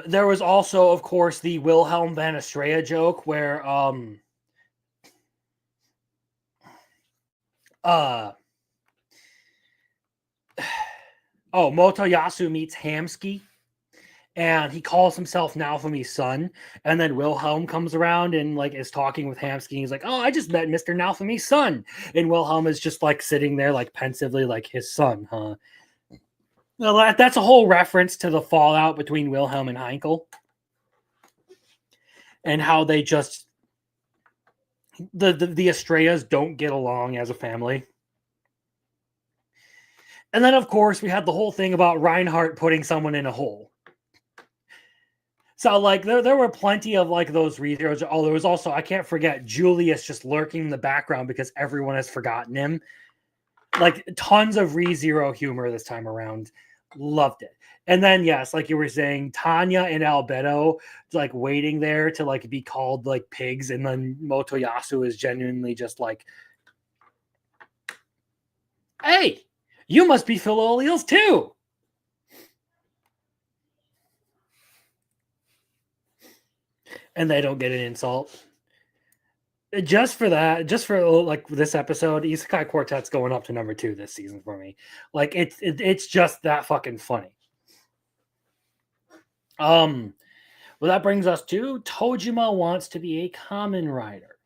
There was also, of course, the Wilhelm Van Estrella joke where uh Motoyasu meets Hamsky and he calls himself Naofumi's son, and then Wilhelm comes around and like is talking with Hamsky, and he's like, "Oh, I just met Mr. Naofumi's son," and Wilhelm is just like sitting there like pensively, like, "His son, huh?" Well, that's a whole reference to the fallout between Wilhelm and Heinkel, and how they just the Estrellas don't get along as a family. And then, of course, we had the whole thing about Reinhardt putting someone in a hole. So, like, there were plenty of, like, those readers. Oh, there was also, I can't forget, Julius just lurking in the background because everyone has forgotten him. Like, tons of ReZero humor this time around. Loved it. And then, yes, like you were saying, Tanya and Albedo, like, waiting there to, like, be called, like, pigs. And then Motoyasu is genuinely just like, "Hey, you must be Phil O'Leals too." And they don't get an insult. Just for that, just for like this episode, Isekai Quartet's going up to number 2 this season for me. Like it's just that fucking funny. Well, that brings us to Tojima wants to be a Kamen Rider.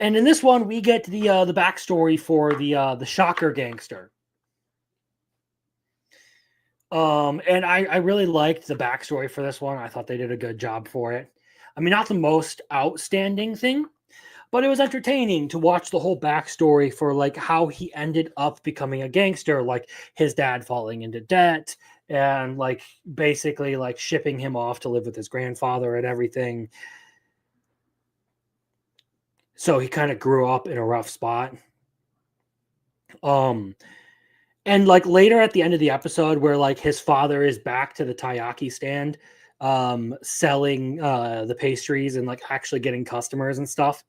And in this one, we get the backstory for the Shocker gangster. And I really liked the backstory for this one. I thought they did a good job for it. I mean, not the most outstanding thing, but it was entertaining to watch the whole backstory for like how he ended up becoming a gangster, like his dad falling into debt and like basically like shipping him off to live with his grandfather and everything. So he kind of grew up in a rough spot. Um and like later at the end of the episode where like his father is back to the taiyaki stand selling the pastries and like actually getting customers and stuff.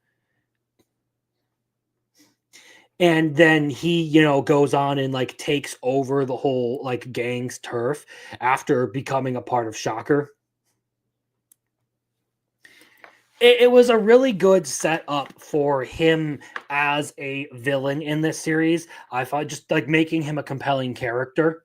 And then he goes on and like takes over the whole like gang's turf after becoming a part of Shocker. It was a really good setup for him as a villain in this series. I thought just like making him a compelling character.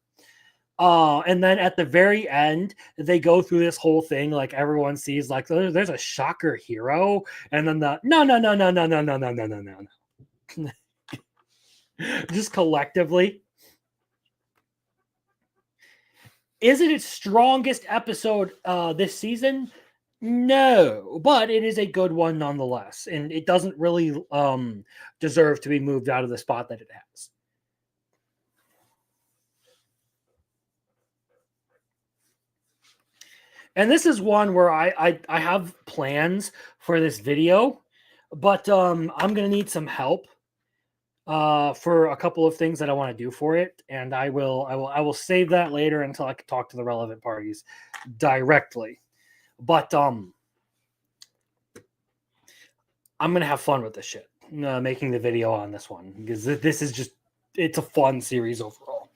And then at the very end, they go through this whole thing. Like everyone sees, like there's a Shocker hero, and then the no, no, no, no, no, no, no, no, no, no, no, no. Just collectively. Is it its strongest episode this season? No, but it is a good one nonetheless, and it doesn't really deserve to be moved out of the spot that it has. And this is one where I have plans for this video, but I'm gonna need some help for a couple of things that I want to do for it, and I will save that later until I can talk to the relevant parties directly. But I'm gonna have fun with this shit, making the video on this one because this is just it's a fun series overall.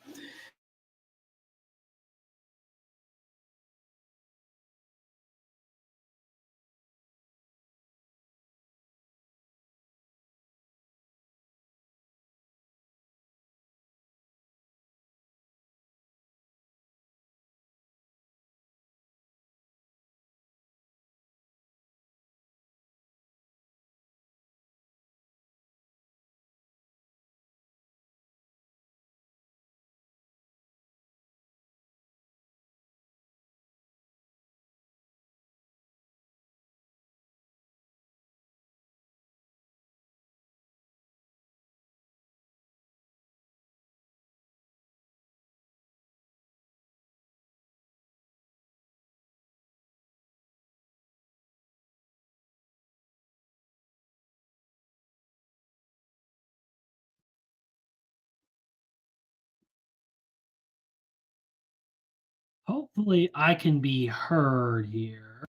hopefully I can be heard here.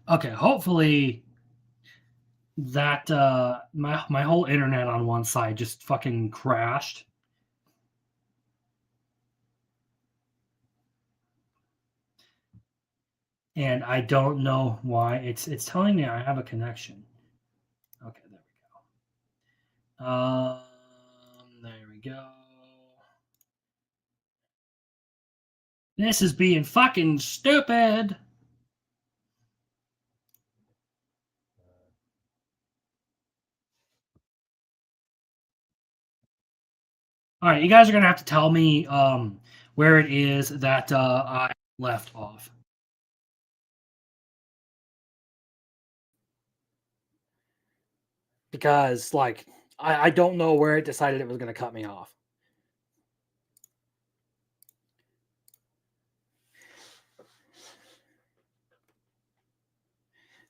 Okay, hopefully that my whole internet on one side just fucking crashed. And I don't know why. It's telling me I have a connection. Okay, there we go. There we go. This is being fucking stupid. All right, you guys are gonna have to tell me where it is that I left off. Because like I don't know where it decided it was gonna cut me off.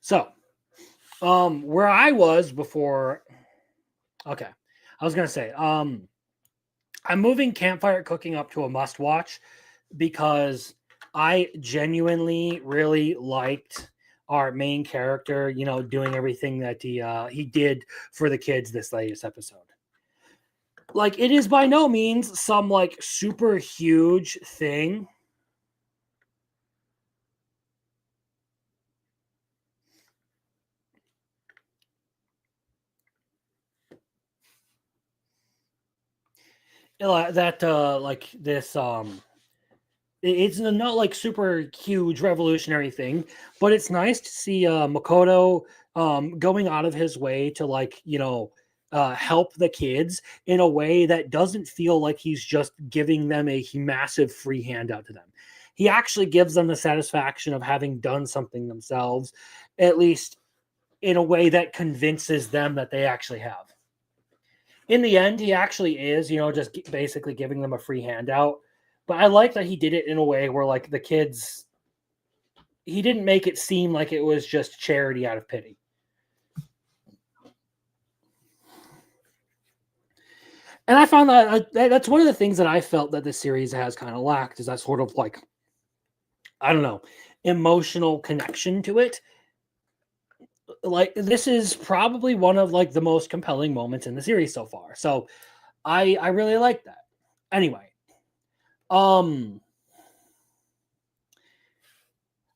So where I was before, okay, I was gonna say I'm moving campfire cooking up to a must watch because I genuinely really liked our main character, you know, doing everything that he did for the kids this latest episode. Like, it is by no means some like super huge thing. That like this it's not like super huge revolutionary thing, but it's nice to see Makoto going out of his way to like, you know, help the kids in a way that doesn't feel like he's just giving them a massive free handout to them. He actually gives them the satisfaction of having done something themselves, at least in a way that convinces them that they actually have. In the end, he actually is, you know, just basically giving them a free handout. But I like that he did it in a way where, like, the kids, he didn't make it seem like it was just charity out of pity. And I found that that's one of the things that I felt that this series has kind of lacked, is that sort of like, I don't know, emotional connection to it. Like, this is probably one of like the most compelling moments in the series so far. So I really like that. Anyway,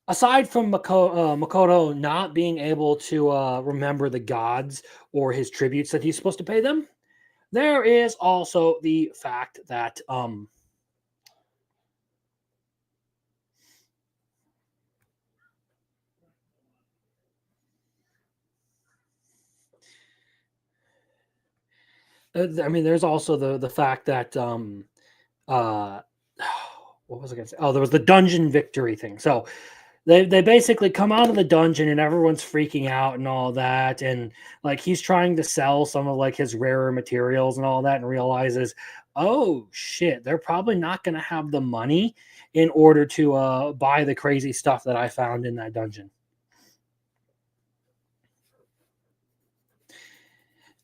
aside from Makoto not being able to remember the gods or his tributes that he's supposed to pay them, there is also the fact that I mean, there's also the fact that uh, what was I gonna say? Oh, there was the dungeon victory thing. So they basically come out of the dungeon and everyone's freaking out and all that, and like he's trying to sell some of like his rarer materials and all that, and realizes, oh shit, they're probably not gonna have the money in order to buy the crazy stuff that I found in that dungeon.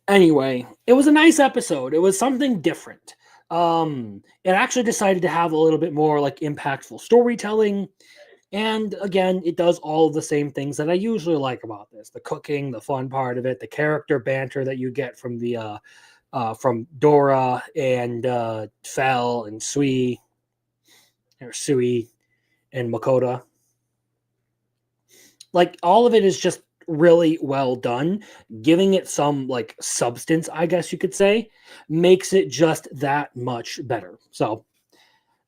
Anyway, it was a nice episode. It was something different. It actually decided to have a little bit more like impactful storytelling. And again, it does all of the same things that I usually like about this: the cooking, the fun part of it, the character banter that you get from the from Dora and Fel and Sui and Makoto. Like, all of it is just really well done. Giving it some like substance, I guess you could say, makes it just that much better. So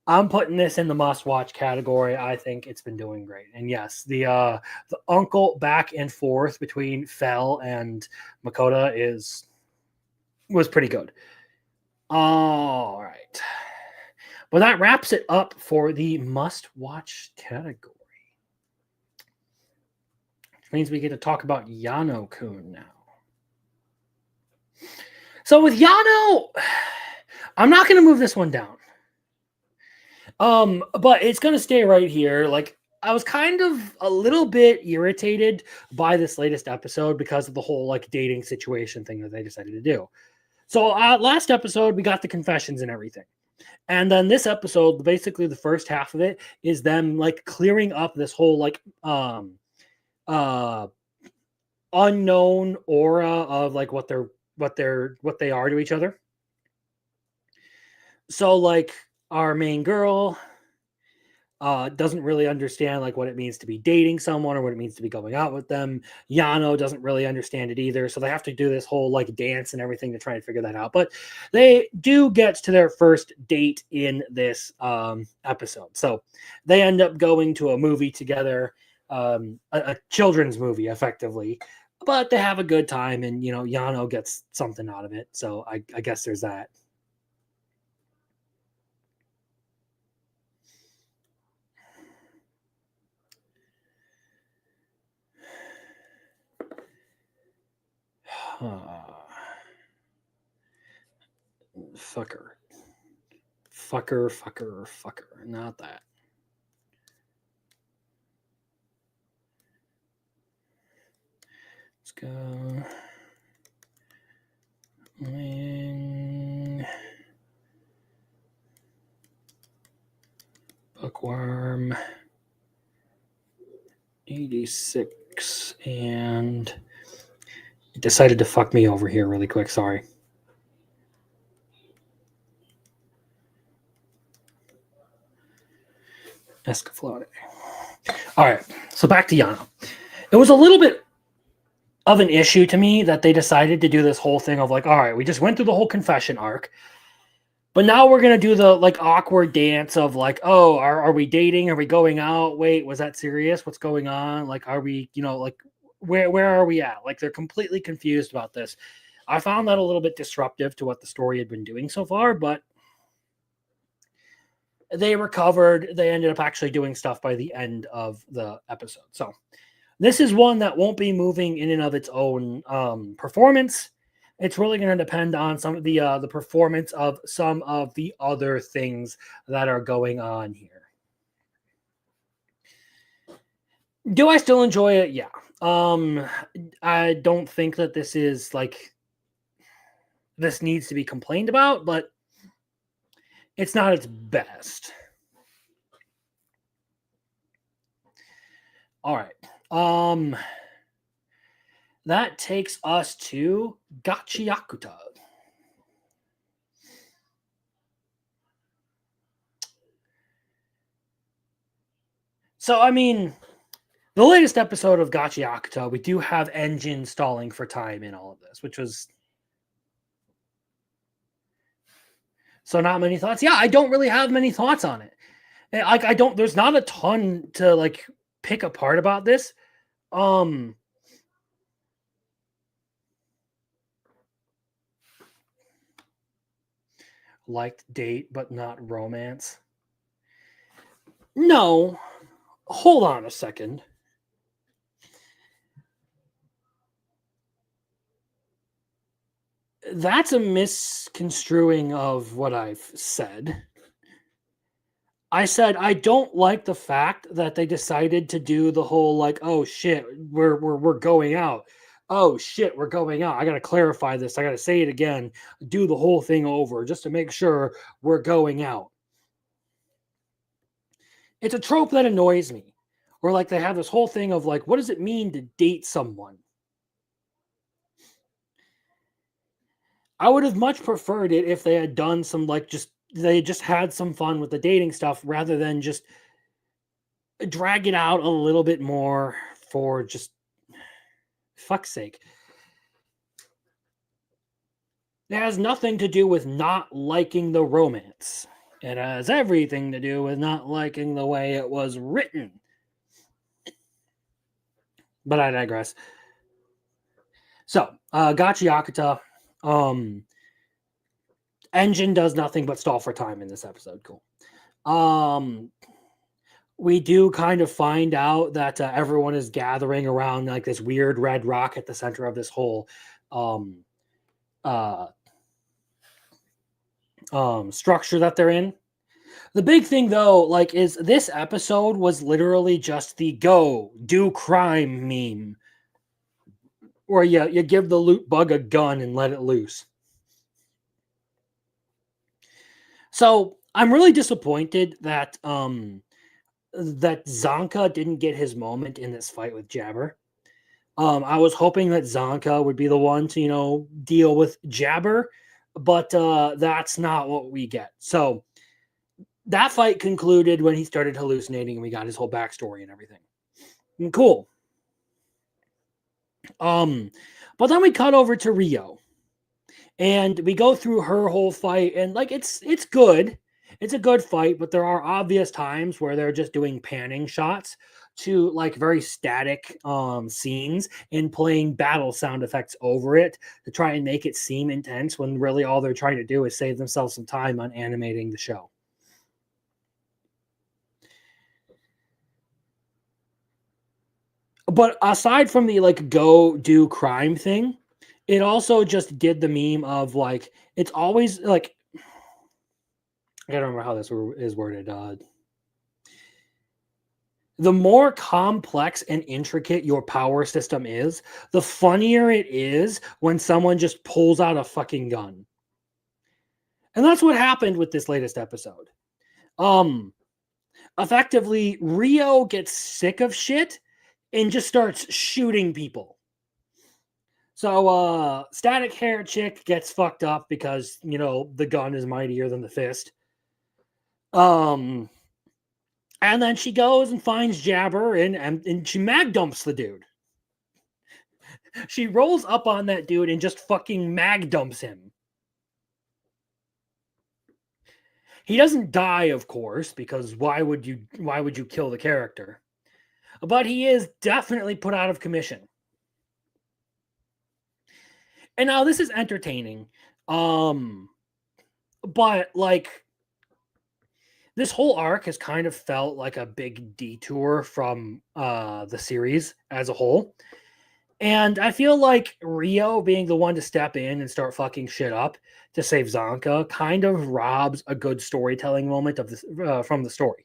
I'm putting this in the must-watch category. I think it's been doing great. And yes, the uncle back and forth between Fel and Makoto was pretty good. All right. Well, that wraps it up for the must-watch category. Which means we get to talk about Yano-kun now. So with Yano, I'm not going to move this one down. But it's gonna stay right here. Like, I was kind of a little bit irritated by this latest episode because of the whole like dating situation thing that they decided to do. So last episode we got the confessions and everything. And then this episode, basically the first half of it is them like clearing up this whole like uh unknown aura of like what they are to each other. So like our main girl doesn't really understand like what it means to be dating someone or what it means to be going out with them. Yano doesn't really understand it either, so they have to do this whole like dance and everything to try and figure that out. But they do get to their first date in this episode, so they end up going to a movie together, a children's movie, effectively. But they have a good time, and you know Yano gets something out of it. So I guess there's that. Fucker. Fucker. Not that. Let's go. Bookworm. 86. And it decided to fuck me over here really quick. Sorry. Escaflowne. All right. So back to Yano. It was a little bit of an issue to me that they decided to do this whole thing of like, all right, we just went through the whole confession arc, but now we're gonna do the like awkward dance of like, oh, are we dating? Are we going out? Wait, was that serious? What's going on? Like, are we, you know, like where are we at? Like they're completely confused about this. I found that a little bit disruptive to what the story had been doing so far, but they recovered. They ended up actually doing stuff by the end of the episode. So this is one that won't be moving in and of its own performance. It's really going to depend on some of the performance of some of the other things that are going on here. Do I still enjoy it? Yeah. I don't think that this is like this needs to be complained about, but it's not its best. All right. That takes us to Gachiakuta. So, I mean, the latest episode of Gachiakuta, we do have Engine stalling for time in all of this, which was... So not many thoughts. Yeah, I don't really have many thoughts on it. Like I don't, there's not a ton to like pick apart about this. Liked date, but not romance. No, hold on a second. That's a misconstruing of what I've said. I said I don't like the fact that they decided to do the whole like, oh shit, we're going out. Oh shit, we're going out. I gotta clarify this. I gotta say it again. Do the whole thing over just to make sure we're going out. It's a trope that annoys me. Or like they have this whole thing of like, what does it mean to date someone? I would have much preferred it if they had done some like they just had some fun with the dating stuff rather than just drag it out a little bit more for just fuck's sake. It has nothing to do with not liking the romance. It has everything to do with not liking the way it was written. But I digress. So, Gachiakuta, Engine does nothing but stall for time in this episode. Cool. We do kind of find out that everyone is gathering around like this weird red rock at the center of this whole structure that they're in. The big thing though, like, is this episode was literally just the go do crime meme, where you give the loot bug a gun and let it loose. So I'm really disappointed that Zonka didn't get his moment in this fight with Jabber. I was hoping that Zonka would be the one to, deal with Jabber, but that's not what we get. So that fight concluded when he started hallucinating and we got his whole backstory and everything. Cool. But then we cut over to Rio and we go through her whole fight, and like it's good. It's a good fight, but there are obvious times where they're just doing panning shots to like very static scenes and playing battle sound effects over it to try and make it seem intense when really all they're trying to do is save themselves some time on animating the show. But aside from the like go do crime thing, it also just did the meme of like it's always like I don't remember how this is worded. The more complex and intricate your power system is, the funnier it is when someone just pulls out a fucking gun. And that's what happened with this latest episode. Effectively, Rio gets sick of shit and just starts shooting people. So static hair chick gets fucked up because, the gun is mightier than the fist. And then she goes and finds Jabber and she mag dumps the dude. She rolls up on that dude and just fucking mag dumps him. He doesn't die, of course, because why would you kill the character? But he is definitely put out of commission. And now this is entertaining. But like this whole arc has kind of felt like a big detour from the series as a whole. And I feel like Rio being the one to step in and start fucking shit up to save Zonka kind of robs a good storytelling moment of this from the story.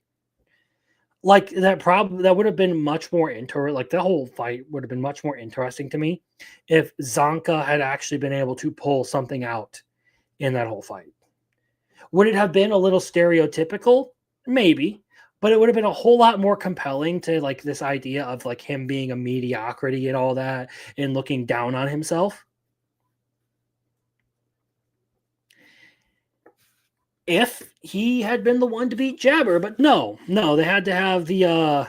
Like that would have been much more like the whole fight would have been much more interesting to me if Zonka had actually been able to pull something out in that whole fight. Would it have been a little stereotypical? Maybe, but it would have been a whole lot more compelling to like this idea of like him being a mediocrity and all that and looking down on himself. If he had been the one to beat Jabber, but no, they had to have the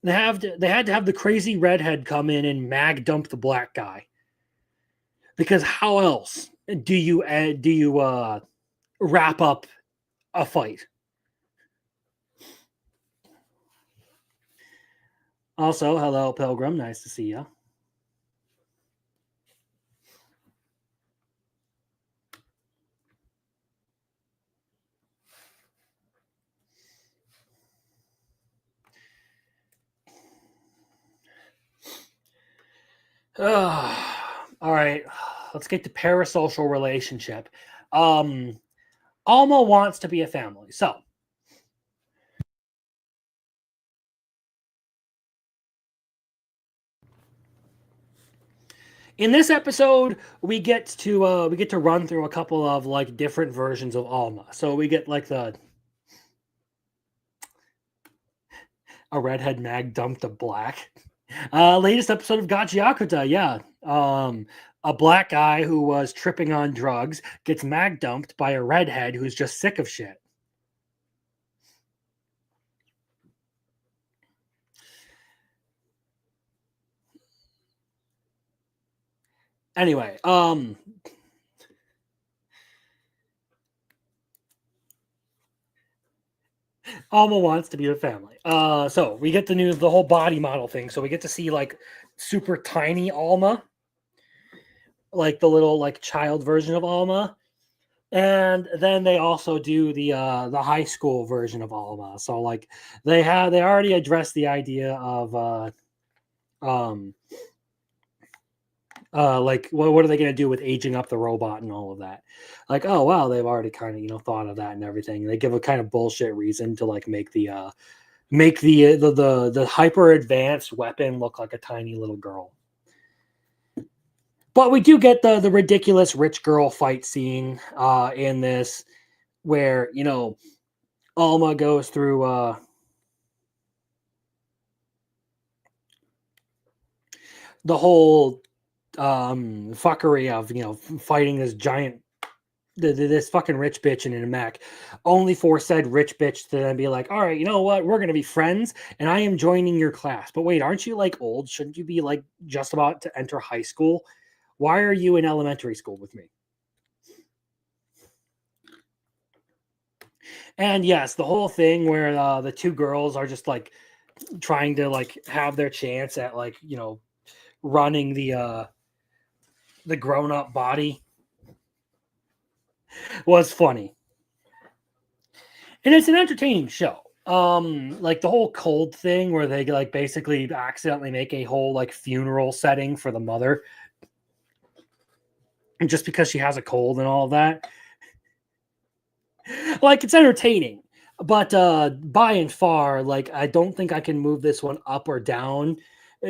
they had to have the crazy redhead come in and mag dump the black guy. Because how else do you wrap up a fight? Also, hello, Pilgrim. Nice to see you. All right, let's get to parasocial relationship. Alma wants to be a family, so in this episode we get to run through a couple of like different versions of Alma. So we get like a redhead mag dumped a black. Latest episode of Gachiakuta, yeah. A black guy who was tripping on drugs gets mag dumped by a redhead who's just sick of shit. Anyway, Alma wants to be a family. So we get the whole body model thing. So we get to see like super tiny Alma, like the little like child version of Alma, and then they also do the high school version of Alma. So like they already addressed the idea of like what are they going to do with aging up the robot and all of that? Like, oh wow, they've already kind of thought of that and everything. They give a kind of bullshit reason to like make the hyper advanced weapon look like a tiny little girl. But we do get the ridiculous rich girl fight scene in this. where, Alma goes through the whole fuckery of, fighting this giant this fucking rich bitch in a mech, only for said rich bitch to then be like, all right, you know what? We're going to be friends and I am joining your class. But wait, aren't you like old? Shouldn't you be like just about to enter high school? Why are you in elementary school with me? And yes, the whole thing where the two girls are just like trying to like have their chance at like, running the grown-up body was funny. And it's an entertaining show. Like the whole cold thing where they like basically accidentally make a whole like funeral setting for the mother just because she has a cold and all of that. Like it's entertaining, but by and far, like I don't think I can move this one up or down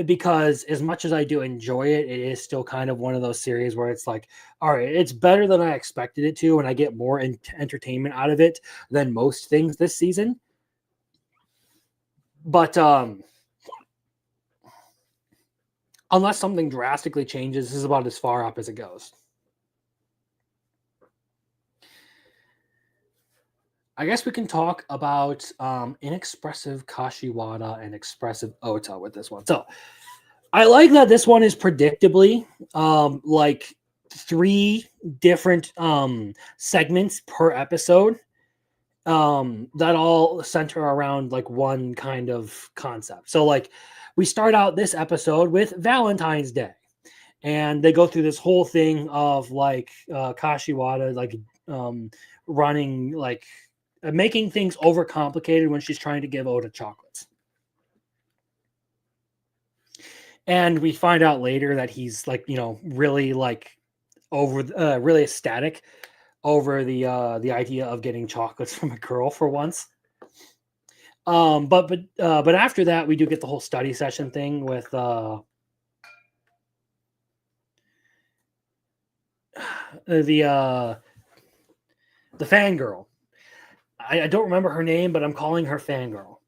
because as much as I do enjoy it, it is still kind of one of those series where it's like, all right, it's better than I expected it to, and I get more entertainment out of it than most things this season. But unless something drastically changes, this is about as far up as it goes. I guess we can talk about inexpressive Kashiwada and expressive Ota with this one. So I like that this one is predictably like 3 different segments per episode that all center around like one kind of concept. So like we start out this episode with Valentine's Day, and they go through this whole thing of like Kashiwada like running like making things overcomplicated when she's trying to give Ota chocolates. And we find out later that he's like, really like over really ecstatic over the idea of getting chocolates from a girl for once. But after that, we do get the whole study session thing with the fangirl. I don't remember her name, but I'm calling her fangirl.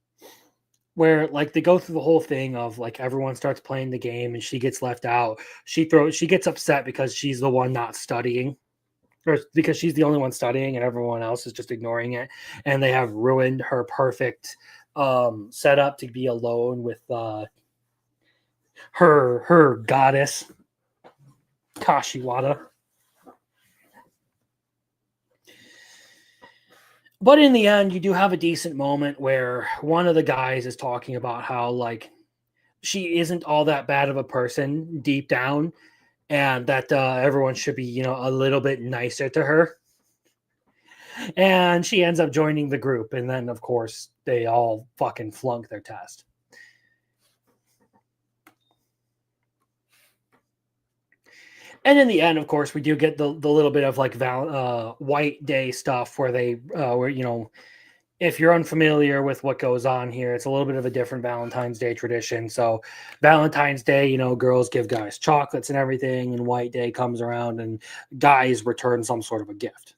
Where like they go through the whole thing of like everyone starts playing the game and she gets left out. She gets upset because she's the one not studying, or because she's the only one studying and everyone else is just ignoring it. And they have ruined her perfect setup to be alone with her goddess Kashiwada. But in the end, you do have a decent moment where one of the guys is talking about how like she isn't all that bad of a person deep down, and that everyone should be, a little bit nicer to her. And she ends up joining the group, and then of course they all fucking flunk their test. And in the end, of course, we do get the little bit of like White Day stuff where they where if you're unfamiliar with what goes on here, it's a little bit of a different Valentine's Day tradition. So Valentine's Day, girls give guys chocolates and everything, and White Day comes around and guys return some sort of a gift.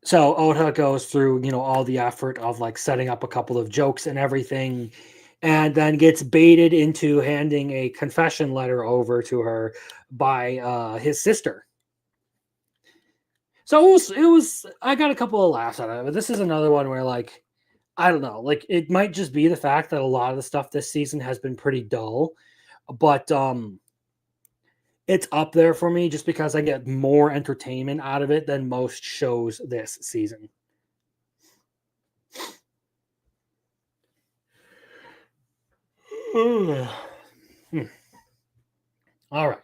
So Ota goes through, all the effort of like setting up a couple of jokes and everything, and then gets baited into handing a confession letter over to her by his sister. So it was I got a couple of laughs out of it, but this is another one where like I don't know, like it might just be the fact that a lot of the stuff this season has been pretty dull, but it's up there for me just because I get more entertainment out of it than most shows this season. All right.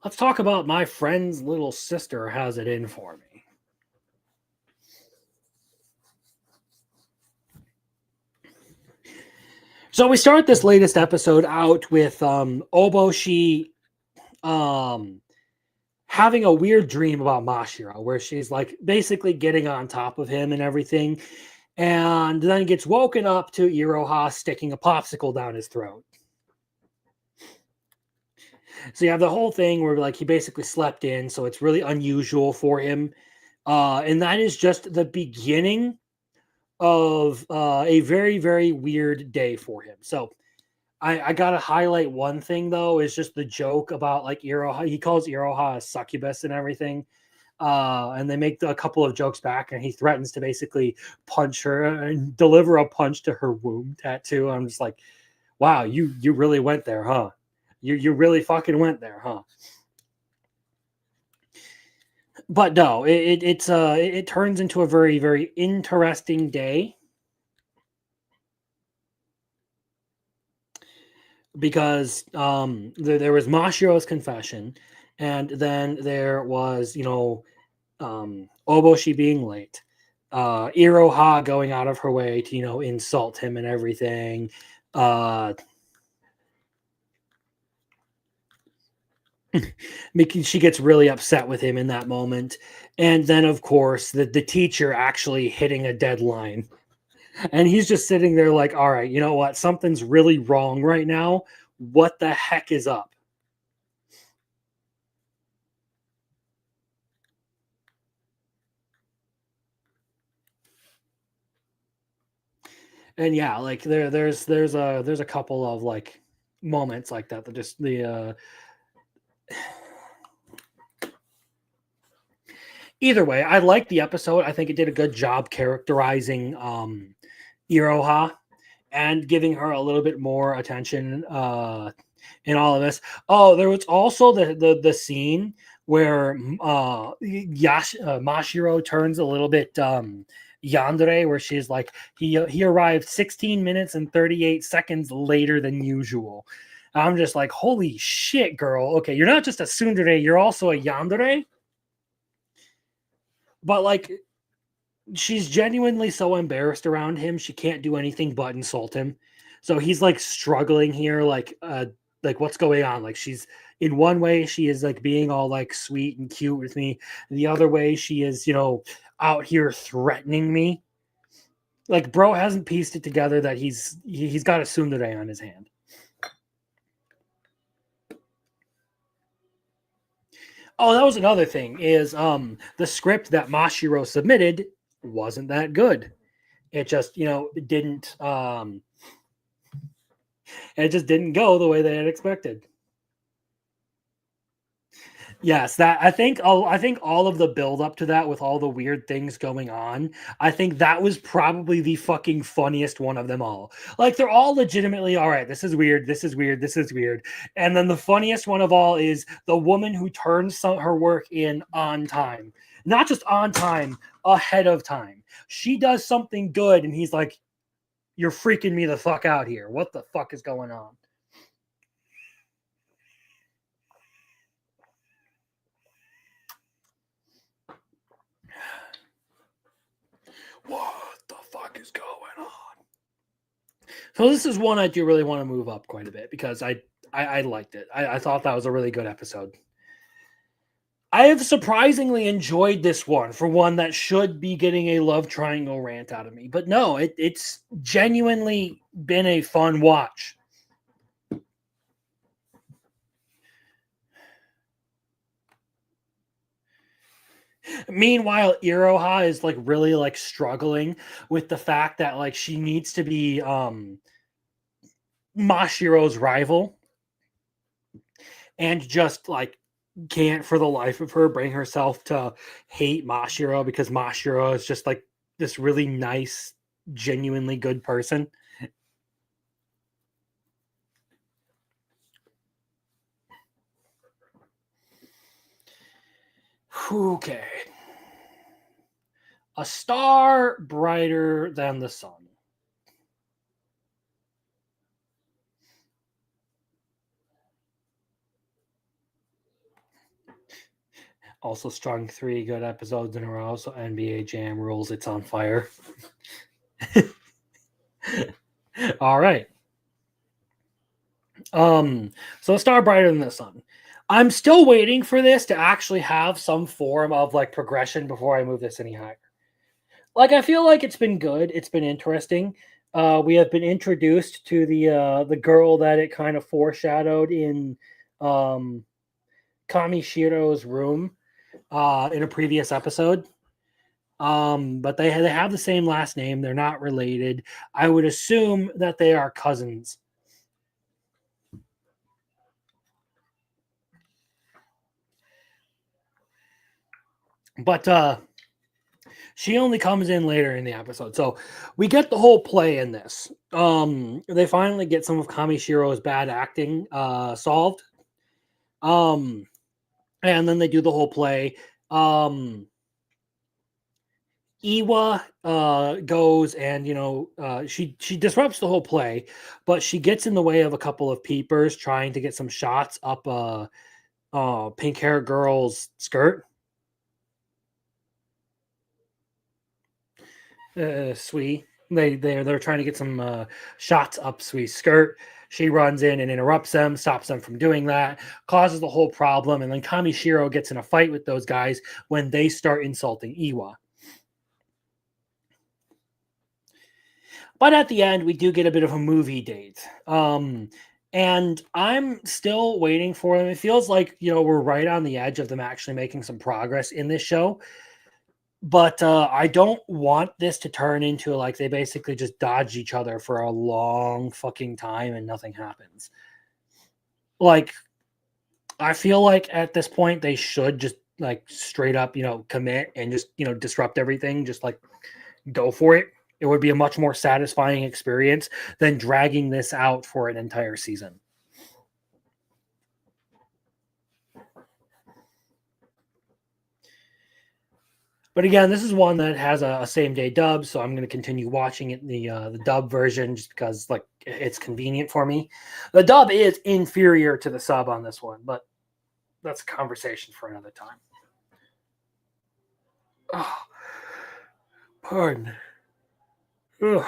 Let's talk about my friend's little sister has it in for me. So we start this latest episode out with Oboshi having a weird dream about Mashiro, where she's like basically getting on top of him and everything, and then gets woken up to Iroha sticking a popsicle down his throat. So you have the whole thing where like he basically slept in, so it's really unusual for him. And that is just the beginning of a very, very weird day for him. So I gotta highlight one thing though, is just the joke about like Iroha. He calls Iroha a succubus and everything. And they make a couple of jokes back, and he threatens to basically punch her and deliver a punch to her womb tattoo. I'm just like, wow, you really went there, huh? You really fucking went there, huh? But no, it turns into a very, very interesting day because there was Mashiro's confession, and then there was Oboshi being late, Iroha going out of her way to insult him and everything. She gets really upset with him in that moment, and then of course the teacher actually hitting a deadline, and he's just sitting there like, all right, you know what, something's really wrong right now. What the heck is up? And yeah, like there's a couple of like moments like that just the either way, I like the episode. I think it did a good job characterizing Iroha and giving her a little bit more attention in all of this. Oh, there was also the scene where Mashiro turns a little bit yandere, where she's like, he arrived 16 minutes and 38 seconds later than usual. I'm just like, holy shit, girl. Okay, you're not just a tsundere, you're also a yandere. But like, she's genuinely so embarrassed around him, she can't do anything but insult him. So he's like struggling here, like what's going on? Like, she's in one way she is like being all like sweet and cute with me. The other way she is, out here threatening me. Like, bro hasn't pieced it together that he's got a tsundere on his hand. Oh, that was another thing, is the script that Mashiro submitted wasn't that good. It just, it just didn't go the way they had expected. Yes, that I think all of the build up to that, with all the weird things going on, I think that was probably the fucking funniest one of them all. Like, they're all legitimately all right. This is weird. This is weird. This is weird. And then the funniest one of all is the woman who turns her work in on time, not just on time, ahead of time. She does something good, and he's like, "You're freaking me the fuck out here. What the fuck is going on?" What the fuck is going on? So this is one I do really want to move up quite a bit, because I liked it. I thought that was a really good episode. I have surprisingly enjoyed this one, for one that should be getting a love triangle rant out of me. But no, it's genuinely been a fun watch. Meanwhile, Iroha is like really like struggling with the fact that like she needs to be Mashiro's rival, and just like can't for the life of her bring herself to hate Mashiro, because Mashiro is just like this really nice, genuinely good person. Okay. A star brighter than the sun. Also strung 3 good episodes in a row, so NBA Jam rules. It's on fire. All right. So a star brighter than the sun. I'm still waiting for this to actually have some form of like progression before I move this any higher. Like, I feel like it's been good. It's been interesting. We have been introduced to the girl that it kind of foreshadowed in Kami Shiro's room in a previous episode. But they have the same last name. They're not related. I would assume that they are cousins. But she only comes in later in the episode. So we get the whole play in this. They finally get some of Kamishiro's bad acting solved. And then they do the whole play. Iwa goes and she disrupts the whole play, but she gets in the way of a couple of peepers trying to get some shots up pink hair girl's skirt. Sui. They're trying to get some shots up Sui's skirt. She runs in and interrupts them, stops them from doing that, causes the whole problem, and then Kamishiro gets in a fight with those guys when they start insulting Iwa. But at the end, we do get a bit of a movie date. And I'm still waiting for them. It feels like, we're right on the edge of them actually making some progress in this show. But I don't want this to turn into like they basically just dodge each other for a long fucking time and nothing happens. Like, I feel like at this point they should just like straight up, commit and just, disrupt everything. Just like go for it. It would be a much more satisfying experience than dragging this out for an entire season. But again, this is one that has a same day dub, so I'm going to continue watching it in the dub version just because like it's convenient for me. The dub is inferior to the sub on this one, but that's a conversation for another time. Oh, pardon. Ugh.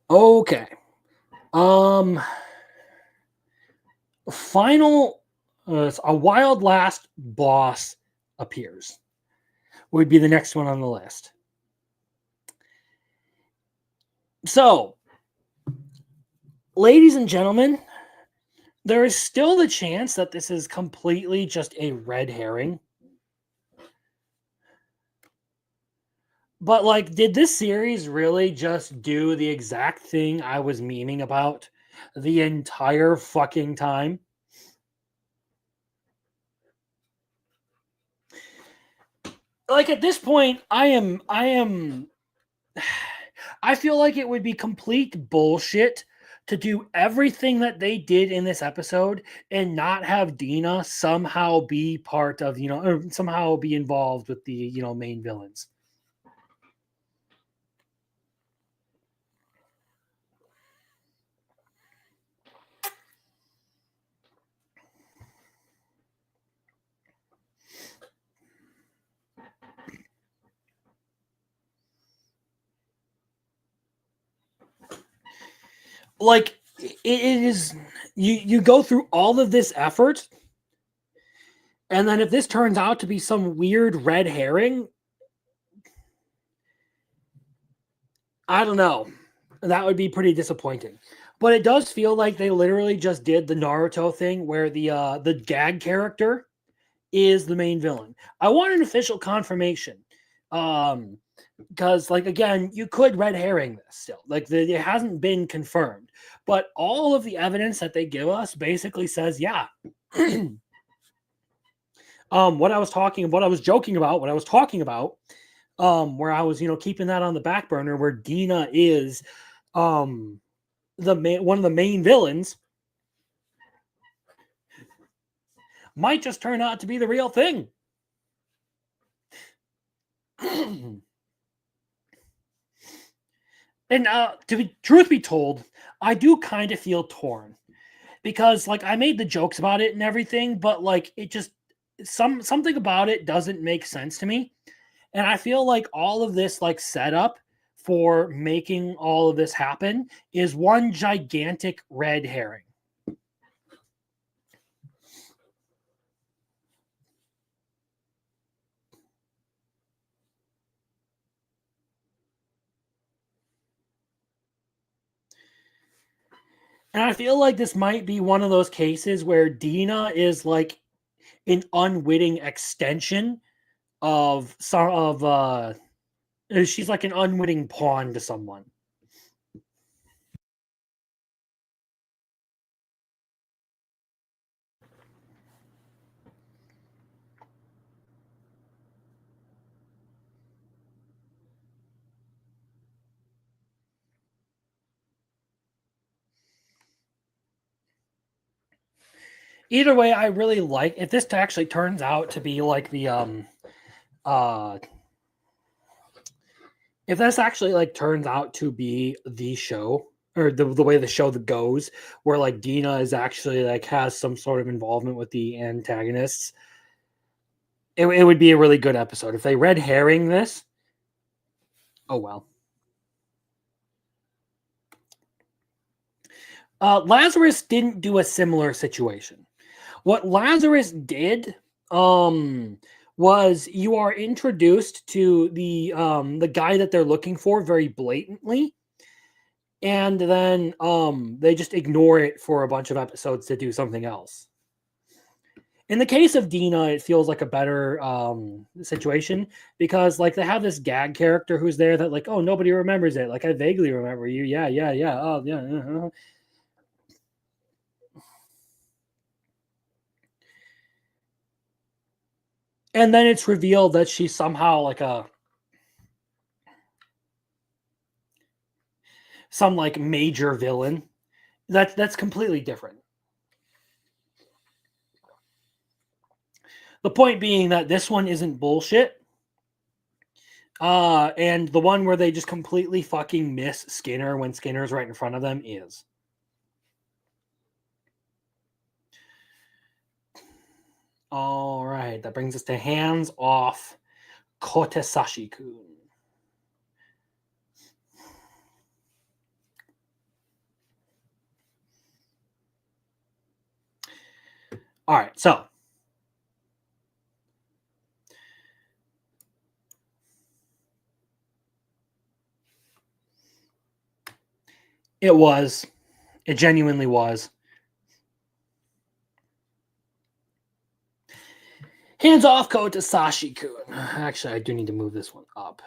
Okay. Final a wild last boss appears. Would be the next one on the list. So, ladies and gentlemen, there is still the chance that this is completely just a red herring. But like, did this series really just do the exact thing I was memeing about the entire fucking time? Like at this point, I feel like it would be complete bullshit to do everything that they did in this episode and not have Dina somehow be part of, or somehow be involved with the, main villains. Like it is, you go through all of this effort, and then if this turns out to be some weird red herring, I don't know, that would be pretty disappointing. But it does feel like they literally just did the Naruto thing where the gag character is the main villain. I want an official confirmation. Because like again, you could red herring this still. Like it hasn't been confirmed. But all of the evidence that they give us basically says, yeah. What I was talking about, where I was, keeping that on the back burner, where Dina is one of the main villains, might just turn out to be the real thing. And truth be told, I do kind of feel torn because like I made the jokes about it and everything, but like it just something about it doesn't make sense to me. And I feel like all of this like setup for making all of this happen is one gigantic red herring. And I feel like this might be one of those cases where Dina is like an unwitting extension of some of she's like an unwitting pawn to someone. Either way, I really like if this actually turns out to be like the uh if this actually like turns out to be the show or the way the show that goes where like Dina is actually like has some sort of involvement with the antagonists, it would be a really good episode. If they red herring this, oh well. Lazarus didn't do a similar situation. What Lazarus did was you are introduced to the guy that they're looking for very blatantly, and then they just ignore it for a bunch of episodes to do something else. In the case of Dina, it feels like a better situation because like they have this gag character who's there that like, oh, nobody remembers it. Like I vaguely remember you. Yeah, yeah, yeah. Oh, yeah. And then it's revealed that she's somehow like some like major villain. That's completely different. The point being that this one isn't bullshit. And the one where they just completely fucking miss Skinner when Skinner's right in front of them is. All right, that brings us to hands off Kotesashi-kun. All right, so it genuinely was. Hands off Kotesashi-kun. Actually, I do need to move this one up.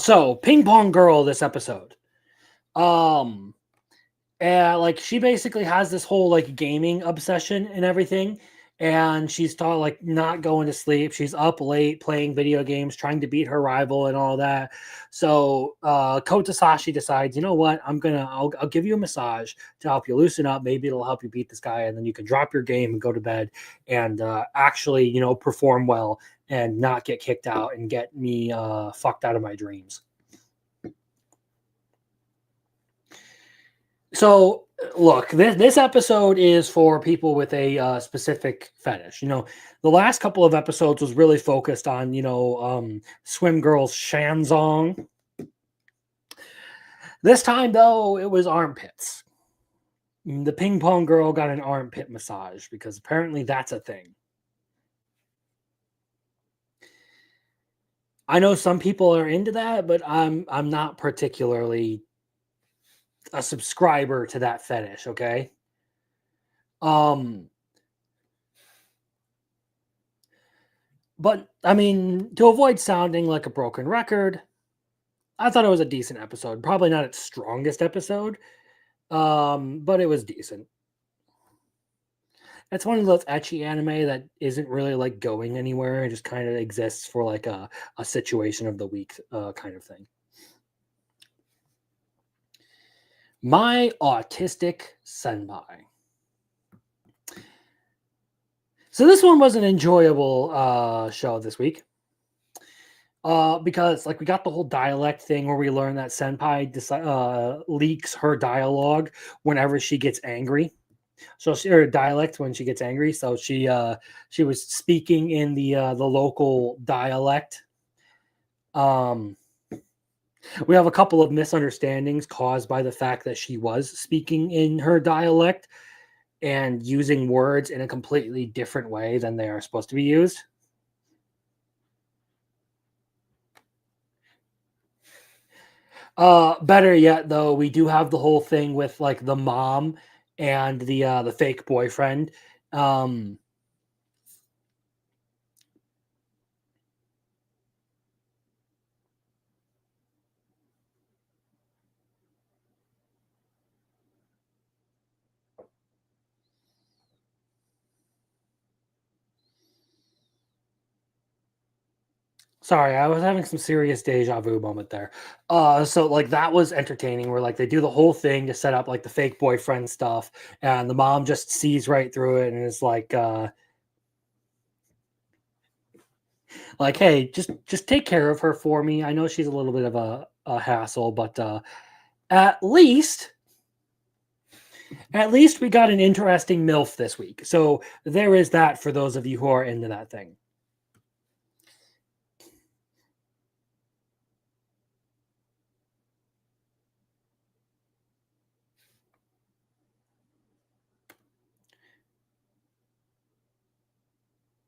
So Ping Pong Girl this episode. Like she basically has this whole like gaming obsession and everything, and she's taught like not going to sleep. She's up late playing video games, trying to beat her rival and all that. So Kotesashi decides, you know what, I'll give you a massage to help you loosen up. Maybe it'll help you beat this guy, and then you can drop your game and go to bed and actually, you know, perform well and not get kicked out and get me fucked out of my dreams. So, look, this episode is for people with a specific fetish. You know, the last couple of episodes was really focused on, you know, Swim Girl's Shanzong. This time, though, it was armpits. The Ping Pong Girl got an armpit massage because apparently that's a thing. I know some people are into that, but I'm not particularly a subscriber to that fetish, okay? But I mean, to avoid sounding like a broken record, I thought it was a decent episode. Probably not its strongest episode, but it was decent. It's one of those ecchi anime that isn't really like going anywhere. It just kind of exists for like a situation of the week kind of thing. My Autistic Senpai. So this one was an enjoyable show this week. Because like we got the whole dialect thing where we learn that Senpai leaks her dialogue whenever she gets angry. So her dialect when she gets angry. So she was speaking in the local dialect. We have a couple of misunderstandings caused by the fact that she was speaking in her dialect and using words in a completely different way than they are supposed to be used. Better yet, though, we do have the whole thing with like the mom and the fake boyfriend. Um, Sorry, I was having some serious deja vu moment there. So like that was entertaining where like they do the whole thing to set up like the fake boyfriend stuff, and the mom just sees right through it and is like, hey, just take care of her for me. I know she's a little bit of a hassle, but at least at least we got an interesting MILF this week. So there is that for those of you who are into that thing.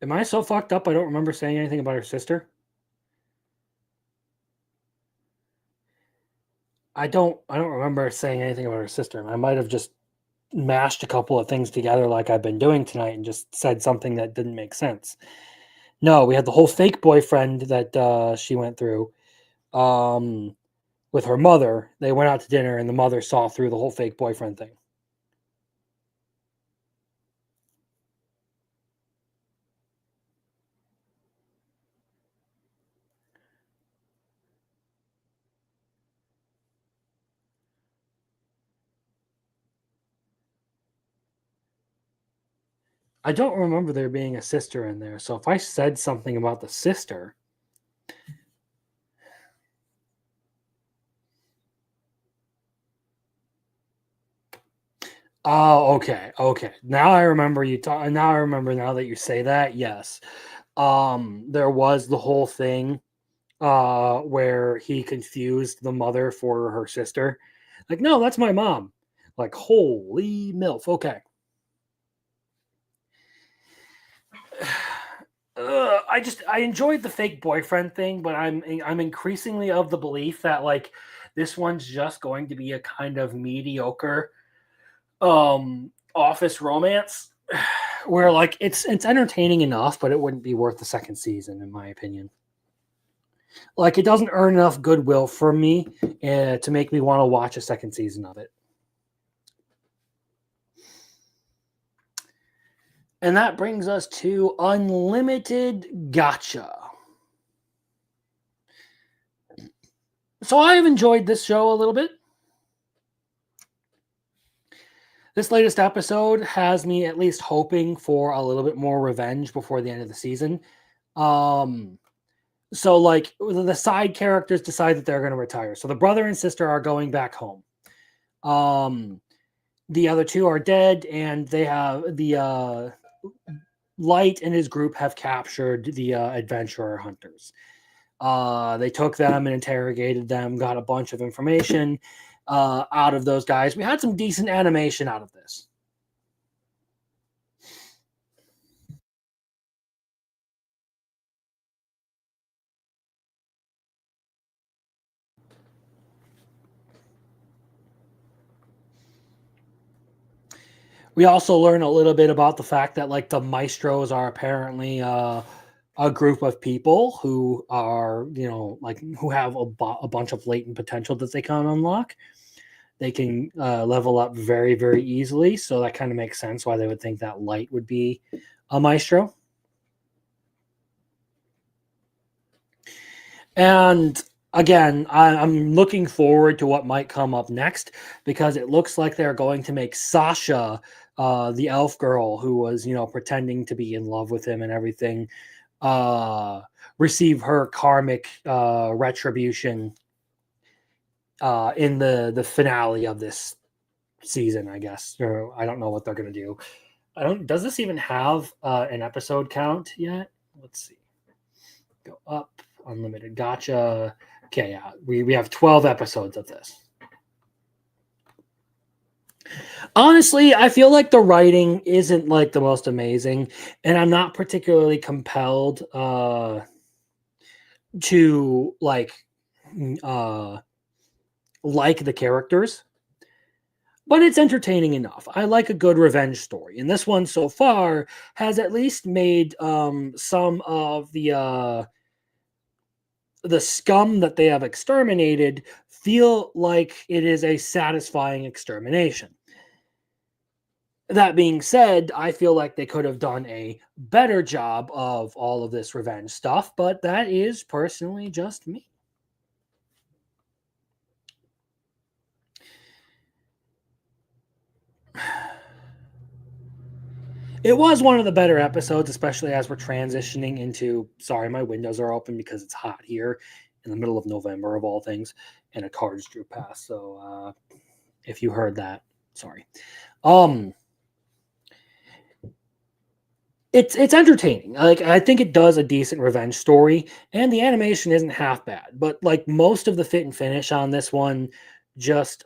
Am I so fucked up I don't remember saying anything about her sister? I don't remember saying anything about her sister. I might have just mashed a couple of things together like I've been doing tonight and just said something that didn't make sense. No, we had the whole fake boyfriend that she went through with her mother. They went out to dinner and the mother saw through the whole fake boyfriend thing. I don't remember there being a sister in there. So if I said something about the sister, oh, okay, okay. Now I remember you talk. Now I remember. Now that you say that, yes. There was the whole thing where he confused the mother for her sister. Like, no, that's my mom. Like, holy milf. Okay. I enjoyed the fake boyfriend thing, but I'm increasingly of the belief that like this one's just going to be a kind of mediocre office romance where like it's entertaining enough, but it wouldn't be worth the second season in my opinion. Like it doesn't earn enough goodwill for me to make me want to watch a second season of it. And that brings us to Unlimited Gotcha. So I have enjoyed this show a little bit. This latest episode has me at least hoping for a little bit more revenge before the end of the season. So like the side characters decide that they're going to retire. So the brother and sister are going back home. The other two are dead, and they have the Light and his group have captured the adventurer hunters. They took them and interrogated them, got a bunch of information out of those guys. We had some decent animation out of this. We also learn a little bit about the fact that like the maestros are apparently a group of people who are like who have a bunch of latent potential that they can unlock. They can level up very very easily, so that kind of makes sense why they would think that Light would be a maestro. And again, I'm looking forward to what might come up next because it looks like they're going to make Sasha, the elf girl who was, pretending to be in love with him and everything, receive her karmic retribution in the finale of this season, I guess. Or I don't know what they're going to do. I don't. Does this even have an episode count yet? Let's see. Go up. Unlimited Gotcha. Okay, yeah, we have 12 episodes of this. Honestly, I feel like the writing isn't like the most amazing, and I'm not particularly compelled to like like the characters, but it's entertaining enough. I like a good revenge story, and this one so far has at least made some of the scum that they have exterminated feel like it is a satisfying extermination. That being said, I feel like they could have done a better job of all of this revenge stuff, but that is personally just me. It was one of the better episodes, especially as we're transitioning into. Sorry, my windows are open because it's hot here in the middle of November, of all things, and a cards drew past. So if you heard that, sorry. It's entertaining. Like, I think it does a decent revenge story, and the animation isn't half bad. But like most of the fit and finish on this one, just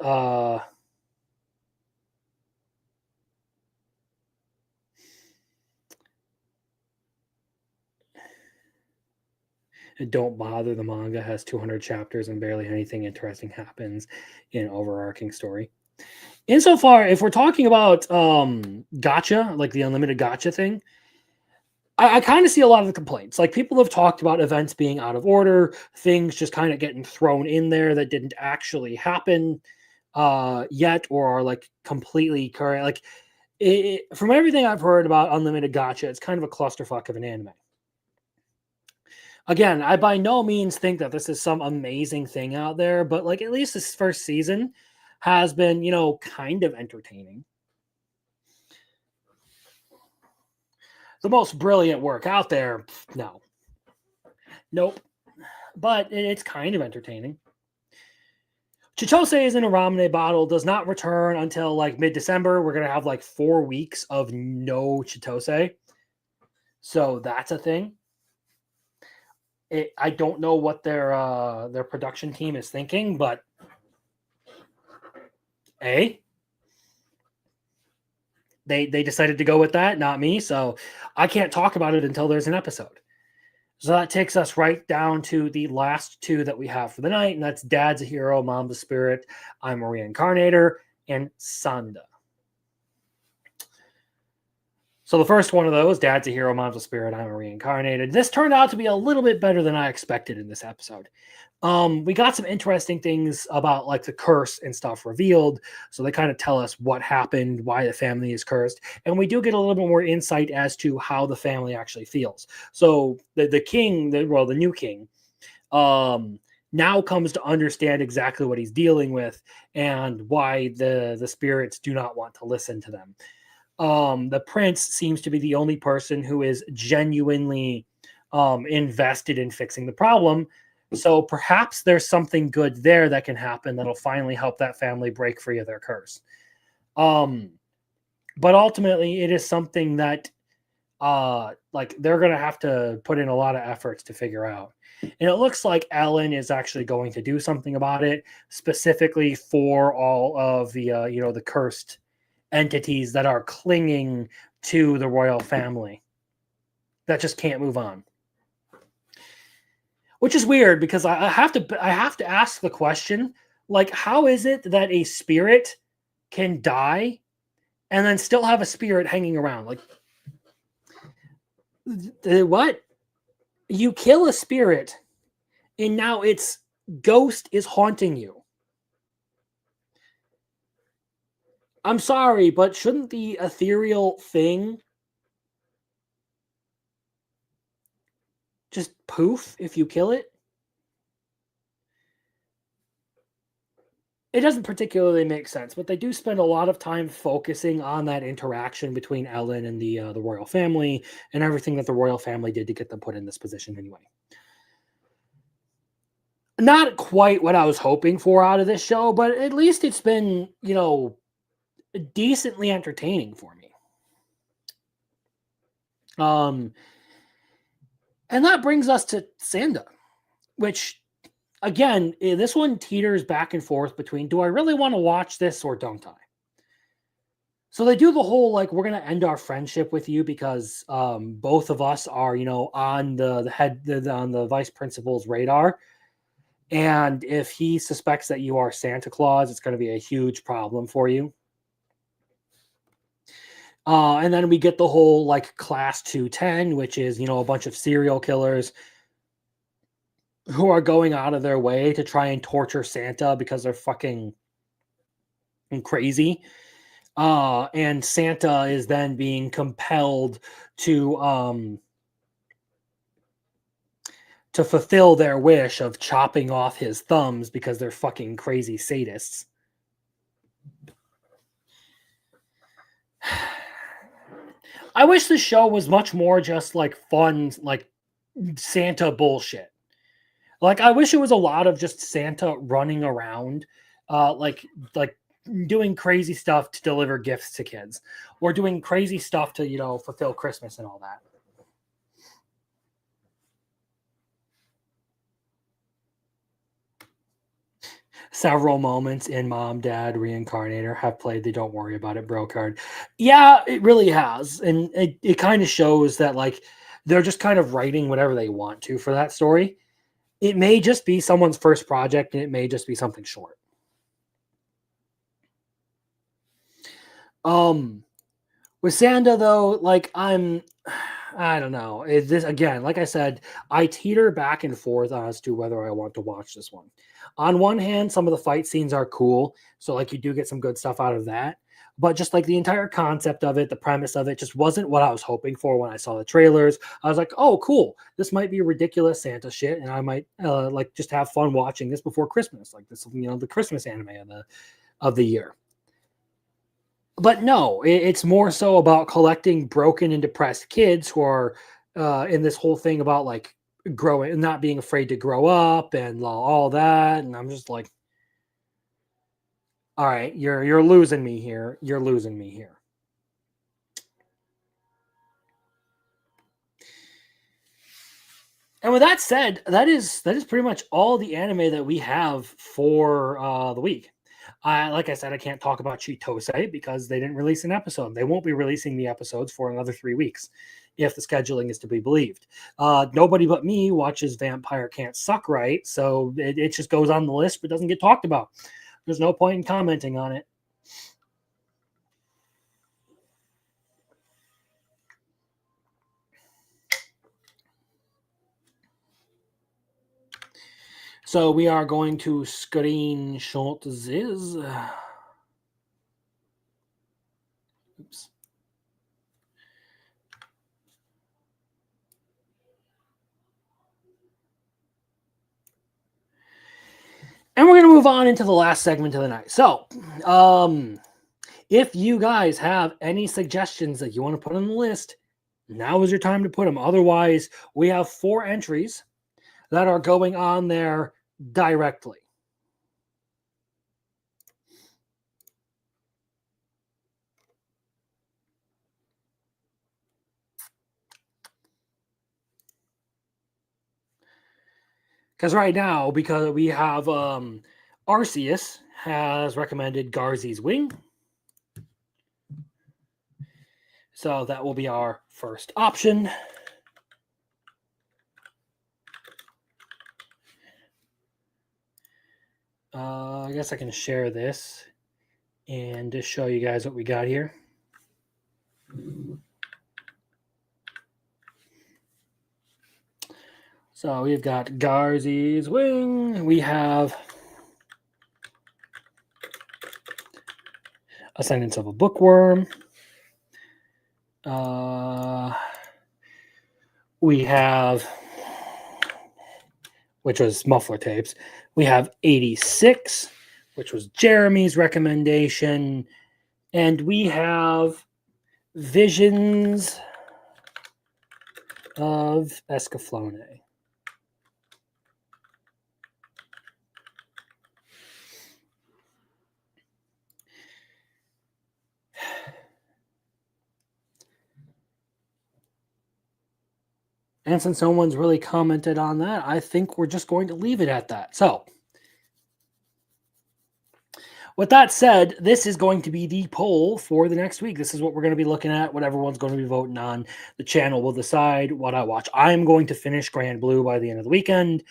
don't bother. The manga has 200 chapters and barely anything interesting happens in overarching story. Insofar, if we're talking about gotcha, like the unlimited gotcha thing, I kind of see a lot of the complaints. Like, people have talked about events being out of order, things just kind of getting thrown in there that didn't actually happen yet, or are like completely correct. Like, from everything I've heard about unlimited gotcha, it's kind of a clusterfuck of an anime. Again, I by no means think that this is some amazing thing out there, but like, at least this first season has been, kind of entertaining. The most brilliant work out there, no. Nope. But it's kind of entertaining. Chitose is in a Ramune bottle, does not return until like mid-December. We're going to have like 4 weeks of no Chitose. So that's a thing. I don't know what their production team is thinking, but they decided to go with that, not me. So I can't talk about it until there's an episode. So that takes us right down to the last two that we have for the night, and that's Dad's a Hero, Mom's a Spirit, I'm a Reincarnator, and Sanda. So the first one of those, Dad's a Hero, Mom's a Spirit, I'm a Reincarnated. This turned out to be a little bit better than I expected in this episode. We got some interesting things about like the curse and stuff revealed. So they kind of tell us what happened, why the family is cursed. And we do get a little bit more insight as to how the family actually feels. So the king, the new king, now comes to understand exactly what he's dealing with and why the spirits do not want to listen to them. The prince seems to be the only person who is genuinely invested in fixing the problem. So perhaps there's something good there that can happen that'll finally help that family break free of their curse. But ultimately, it is something that like they're going to have to put in a lot of efforts to figure out. And it looks like Ellen is actually going to do something about it, specifically for all of the the cursed entities that are clinging to the royal family that just can't move on. Which is weird, because I have to ask the question, like, how is it that a spirit can die and then still have a spirit hanging around? Like, what? You kill a spirit and now its ghost is haunting you. I'm sorry, but shouldn't the ethereal thing just poof if you kill it? It doesn't particularly make sense, but they do spend a lot of time focusing on that interaction between Ellen and the royal family and everything that the royal family did to get them put in this position anyway. Not quite what I was hoping for out of this show, but at least it's been, decently entertaining for me. And that brings us to Sanda, which, again, this one teeters back and forth between, do I really want to watch this or don't I? So they do the whole, like, we're going to end our friendship with you because both of us are, on the vice principal's radar. And if he suspects that you are Santa Claus, it's going to be a huge problem for you. And then we get the whole like class 210, which is, a bunch of serial killers who are going out of their way to try and torture Santa because they're fucking crazy. And Santa is then being compelled to fulfill their wish of chopping off his thumbs because they're fucking crazy sadists. I wish the show was much more just like fun, like Santa bullshit. Like I wish it was a lot of just Santa running around, like doing crazy stuff to deliver gifts to kids, or doing crazy stuff to fulfill Christmas and all that. Several moments in Mom, Dad, Reincarnator have played the Don't Worry About It bro card. Yeah, it really has. And it kind of shows that like they're just kind of writing whatever they want to for that story. It may just be someone's first project and it may just be something short. With Santa though, like I don't know. This again, like I said, I teeter back and forth as to whether I want to watch this one. On one hand, some of the fight scenes are cool, so like you do get some good stuff out of that. But just like the entire concept of it, the premise of it just wasn't what I was hoping for when I saw the trailers. I was like, "Oh, cool. This might be ridiculous Santa shit and I might like just have fun watching this before Christmas, like this, the Christmas anime of the year." But no, it's more so about collecting broken and depressed kids who are in this whole thing about like growing and not being afraid to grow up and all that. And I'm just like, all right, you're losing me here. You're losing me here. And with that said, that is pretty much all the anime that we have for the week. Like I said, I can't talk about Chitose because they didn't release an episode. They won't be releasing the episodes for another 3 weeks, if the scheduling is to be believed. Nobody but me watches Vampire Can't Suck Right, so it just goes on the list but doesn't get talked about. There's no point in commenting on it. So we are going to screenshot this. Oops. And we're going to move on into the last segment of the night. So, if you guys have any suggestions that you want to put on the list, now is your time to put them. Otherwise, we have 4 entries that are going on there directly. Because right now, because we have Arceus has recommended Garzy's Wing. So that will be our first option. I guess I can share this and just show you guys what we got here. So we've got Garzy's Wing. We have Ascendance of a Bookworm. We have, which was Muffler Tapes. We have 86, which was Jeremy's recommendation. And we have Visions of Escaflowne. And since no one's really commented on that, I think we're just going to leave it at that. So, with that said, this is going to be the poll for the next week. This is what we're going to be looking at, what everyone's going to be voting on. The channel will decide what I watch. I'm going to finish Grand Blue by the end of the weekend.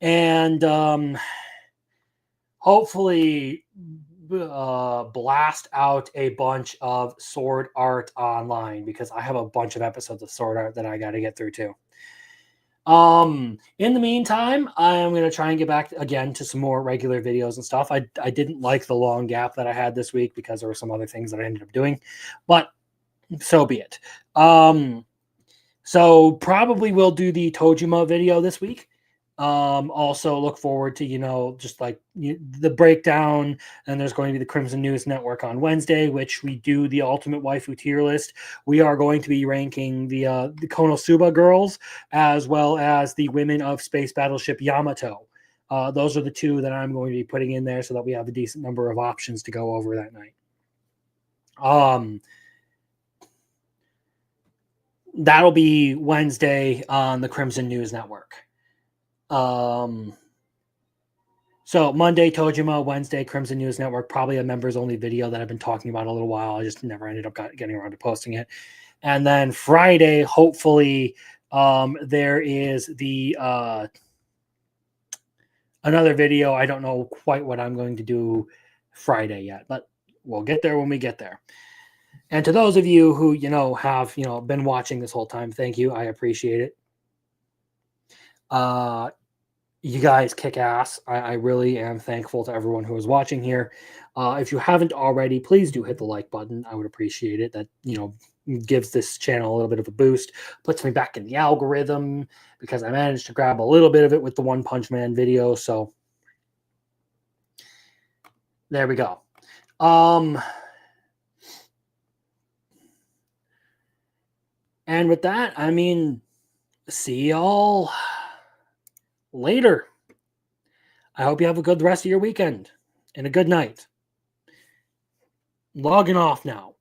and hopefully blast out a bunch of Sword Art Online, because I have a bunch of episodes of Sword Art that I got to get through too. In the meantime, I am going to try and get back again to some more regular videos and stuff. I didn't like the long gap that I had this week because there were some other things that I ended up doing, but so be it. So probably we'll do the Tojima video this week. Also look forward to, just like the breakdown, and there's going to be the Crimson News Network on Wednesday, which we do the Ultimate Waifu tier list. We are going to be ranking the Konosuba girls as well as the women of Space Battleship Yamato. Those are the two that I'm going to be putting in there so that we have a decent number of options to go over that night. That'll be Wednesday on the Crimson News Network. So Monday, Tojima, Wednesday, Crimson News Network, probably a members only video that I've been talking about a little while. I just never ended up getting around to posting it. And then Friday, hopefully, there is the another video. I don't know quite what I'm going to do Friday yet, but we'll get there when we get there. And to those of you who, have, been watching this whole time, thank you. I appreciate it. You guys kick ass. I really am thankful to everyone who is watching here. If you haven't already, please do hit the like button. I would appreciate it. That, gives this channel a little bit of a boost, puts me back in the algorithm, because I managed to grab a little bit of it with the One Punch Man video. So there we go. And with that, see y'all later. I hope you have a good rest of your weekend and a good night. Logging off now.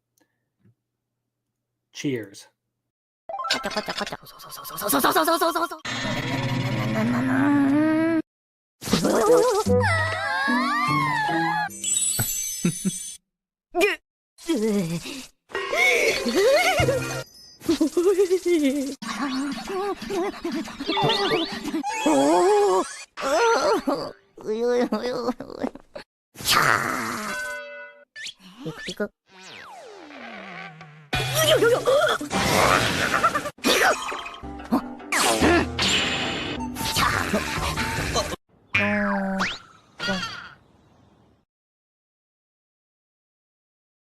Cheers. Pick, pick.